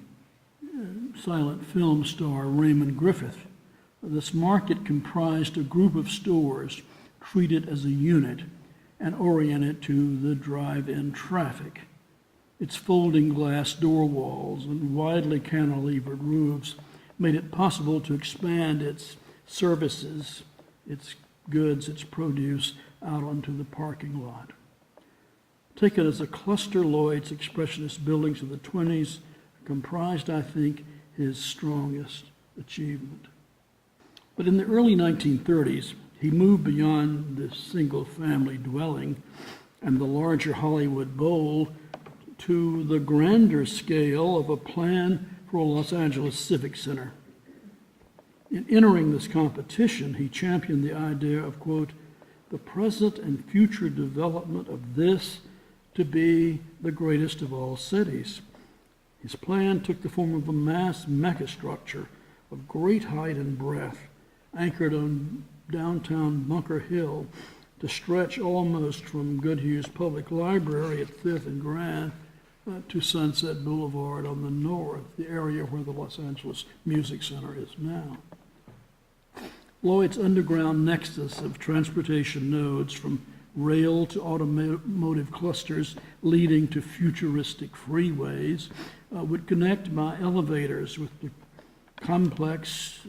silent film star Raymond Griffith, this market comprised a group of stores treated as a unit and oriented to the drive-in traffic. Its folding glass door walls and widely cantilevered roofs made it possible to expand its services, its goods, its produce out onto the parking lot. Taken as a cluster, Lloyd's expressionist buildings of the 20s comprised, I think, his strongest achievement. But in the early 1930s, he moved beyond this single-family dwelling and the larger Hollywood bowl to the grander scale of a plan for a Los Angeles Civic Center. In entering this competition, he championed the idea of, quote, the present and future development of this to be the greatest of all cities. His plan took the form of a mass megastructure of great height and breadth, anchored on downtown Bunker Hill to stretch almost from Goodhue's Public Library at 5th and Grand to Sunset Boulevard on the north, the area where the Los Angeles Music Center is now. Lloyd's underground nexus of transportation nodes from rail to automotive clusters leading to futuristic freeways would connect by elevators with the complex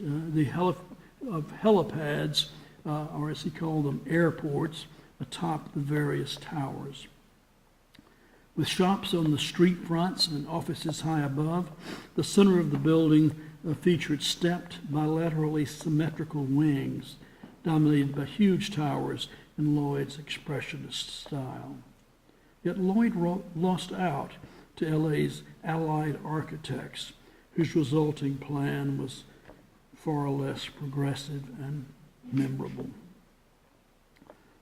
of helipads, or as he called them, airports, atop the various towers. With shops on the street fronts and offices high above, the center of the building featured stepped, bilaterally symmetrical wings, dominated by huge towers in Lloyd's expressionist style. Yet Lloyd lost out to LA's allied architects, whose resulting plan was far less progressive and memorable.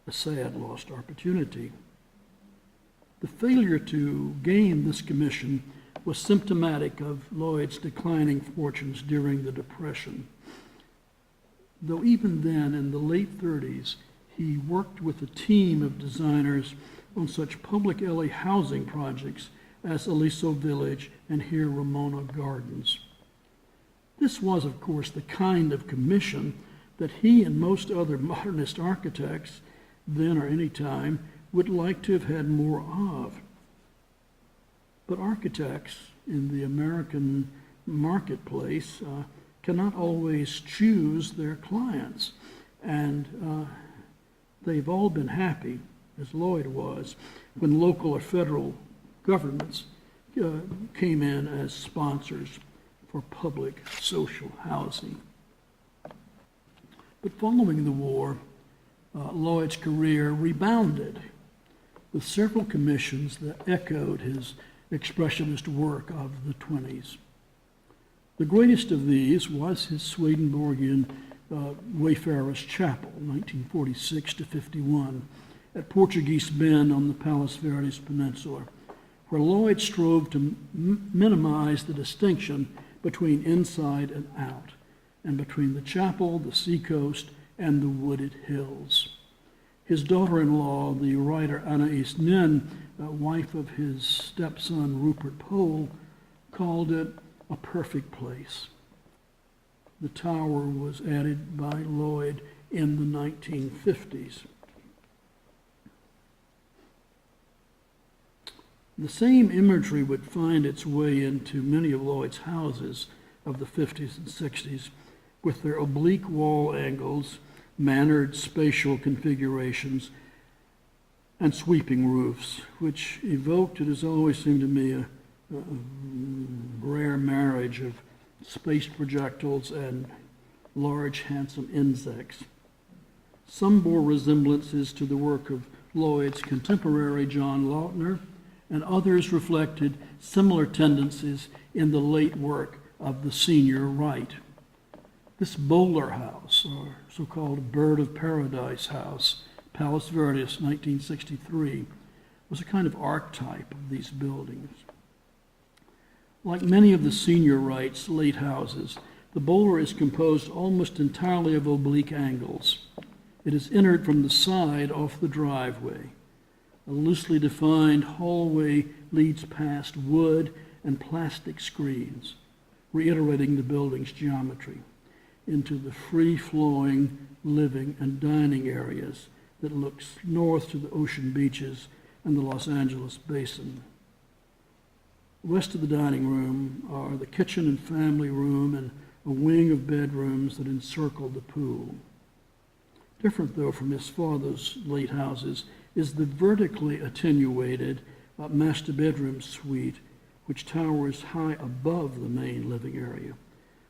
A sad lost opportunity. The failure to gain this commission was symptomatic of Lloyd's declining fortunes during the Depression. Though even then, in the late 30s, he worked with a team of designers on such public LA housing projects as Aliso Village and here Ramona Gardens. This was, of course, the kind of commission that he and most other modernist architects, then or any time, would like to have had more of. But architects in the American marketplace cannot always choose their clients, and they've all been happy, as Lloyd was, when local or federal governments came in as sponsors for public social housing. But following the war, Lloyd's career rebounded with several commissions that echoed his expressionist work of the 20s. The greatest of these was his Swedenborgian Wayfarer's Chapel, 1946 to 51, at Portuguese Bend on the Palos Verdes Peninsula, where Lloyd strove to minimize the distinction between inside and out, and between the chapel, the seacoast, and the wooded hills. His daughter-in-law, the writer Anais Nin, wife of his stepson Rupert Pohl, called it a perfect place. The tower was added by Lloyd in the 1950s. The same imagery would find its way into many of Lloyd's houses of the 50s and 60s, with their oblique wall angles, mannered spatial configurations, and sweeping roofs, which evoked, it has always seemed to me, a rare marriage of spaced projectiles and large, handsome insects. Some bore resemblances to the work of Lloyd's contemporary John Lautner, and others reflected similar tendencies in the late work of the senior right. This bowler house, or so-called bird of paradise house, Palos Verdes, 1963, was a kind of archetype of these buildings. Like many of the senior right's late houses, the bowler is composed almost entirely of oblique angles. It is entered from the side off the driveway. A loosely defined hallway leads past wood and plastic screens, reiterating the building's geometry, into the free-flowing living and dining areas that looks north to the ocean beaches and the Los Angeles basin. West of the dining room are the kitchen and family room and a wing of bedrooms that encircle the pool. Different, though, from his father's late houses is the vertically attenuated master bedroom suite, which towers high above the main living area,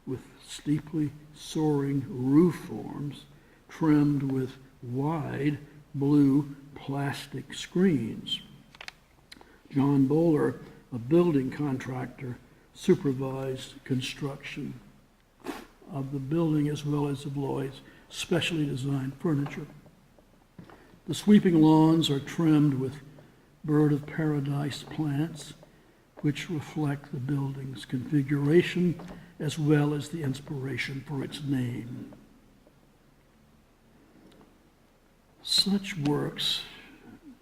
with steeply soaring roof forms trimmed with wide blue plastic screens. John Bowler, a building contractor, supervised construction of the building as well as of Lloyd's specially designed furniture. The sweeping lawns are trimmed with bird of paradise plants, which reflect the building's configuration as well as the inspiration for its name. Such works,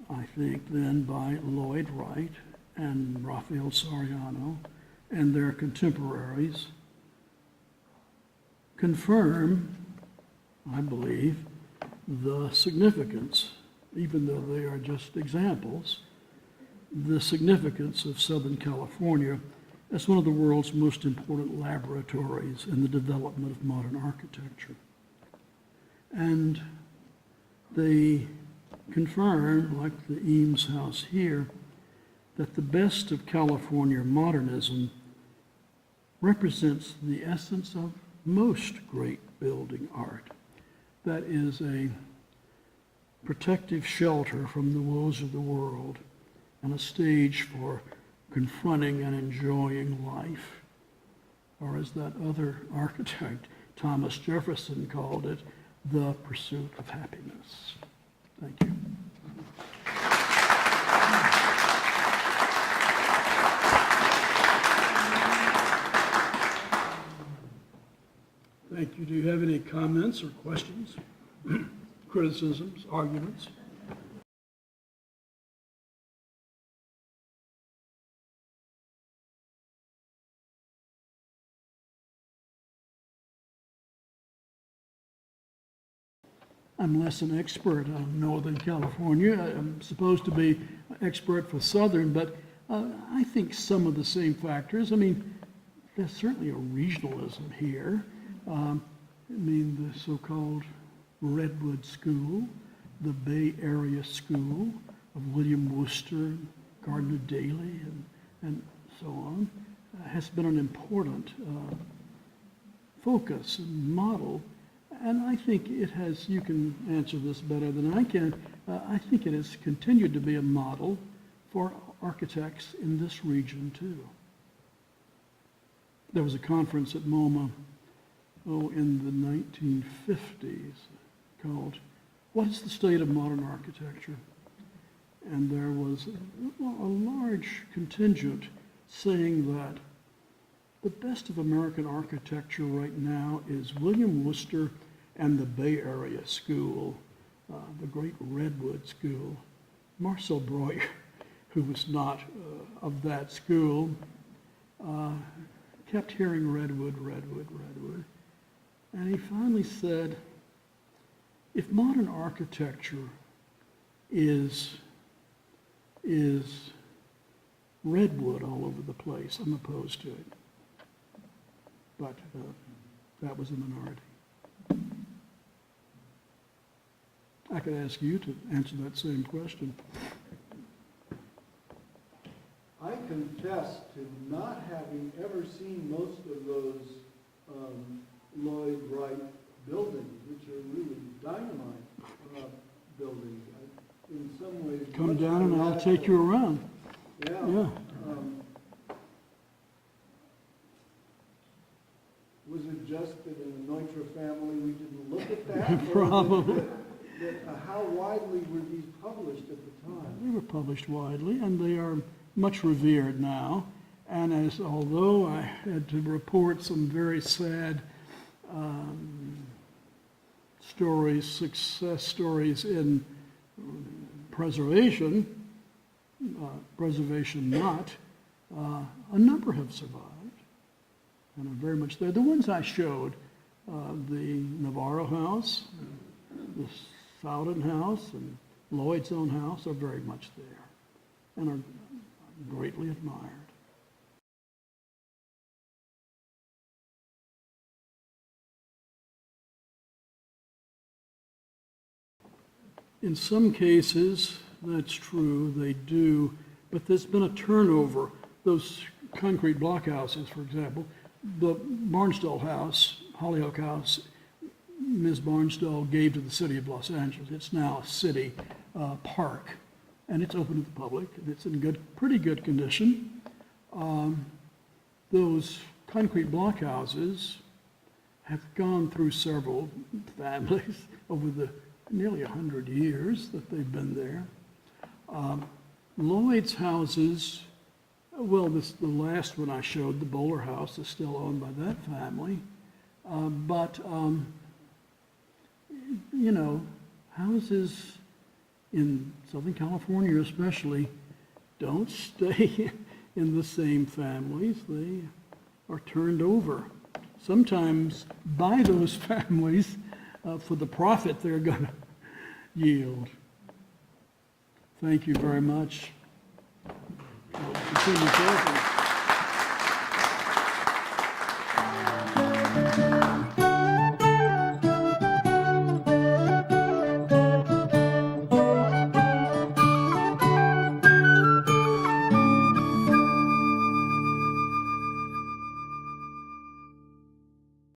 I think, then by Lloyd Wright and Raphael Soriano and their contemporaries confirm, I believe, the significance, even though they are just examples, the significance of Southern California as one of the world's most important laboratories in the development of modern architecture. And they confirm, like the Eames House here, that the best of California modernism represents the essence of most great building art. That is a protective shelter from the woes of the world and a stage for confronting and enjoying life. Or as that other architect, Thomas Jefferson, called it, the pursuit of happiness. Thank you. Thank you. Do you have any comments or questions, criticisms, arguments? I'm less an expert on Northern California. I'm supposed to be an expert for Southern, but I think some of the same factors. I mean, there's certainly a regionalism here. The so-called Redwood School, the Bay Area School of William Worcester, Gardner Daly, and so on, has been an important focus and model. And I think it has, you can answer this better than I can, I think it has continued to be a model for architects in this region too. There was a conference at MoMA, in the 1950s called, "What is the State of Modern Architecture?" And there was a large contingent saying that the best of American architecture right now is William Worcester and the Bay Area School, the great Redwood School. Marcel Breuer, who was not of that school, kept hearing Redwood, Redwood, Redwood. And he finally said, if modern architecture is redwood all over the place. I'm opposed to it. But that was a minority. I could ask you to answer that same question. I confess to not having ever seen most of those Lloyd Wright buildings, which are really dynamite buildings. In some ways, Come much down and more I'll take you radical. around. Yeah. Was it just that in the Neutra family we didn't look at that? Probably. How widely were these published at the time? They were published widely, and they are much revered now. And although I had to report some very sad stories, success stories in preservation not, a number have survived and are very much there. The ones I showed, the Navarro House, the Souden House, and Lloyd's own house are very much there and are greatly admired. In some cases, that's true, they do, but there's been a turnover. Those concrete block houses, for example, the Barnstall House, Holyoke House, Ms. Barnstall gave to the city of Los Angeles. It's now a city park, and it's open to the public, and it's in pretty good condition. Those concrete block houses have gone through several families over the nearly 100 years that they've been there. Lloyd's houses, well, the last one I showed, the Bowler House, is still owned by that family. But you know, houses in Southern California especially don't stay in the same families. They are turned over, sometimes by those families for the profit they're going to yield. Thank you very much. Continue talking.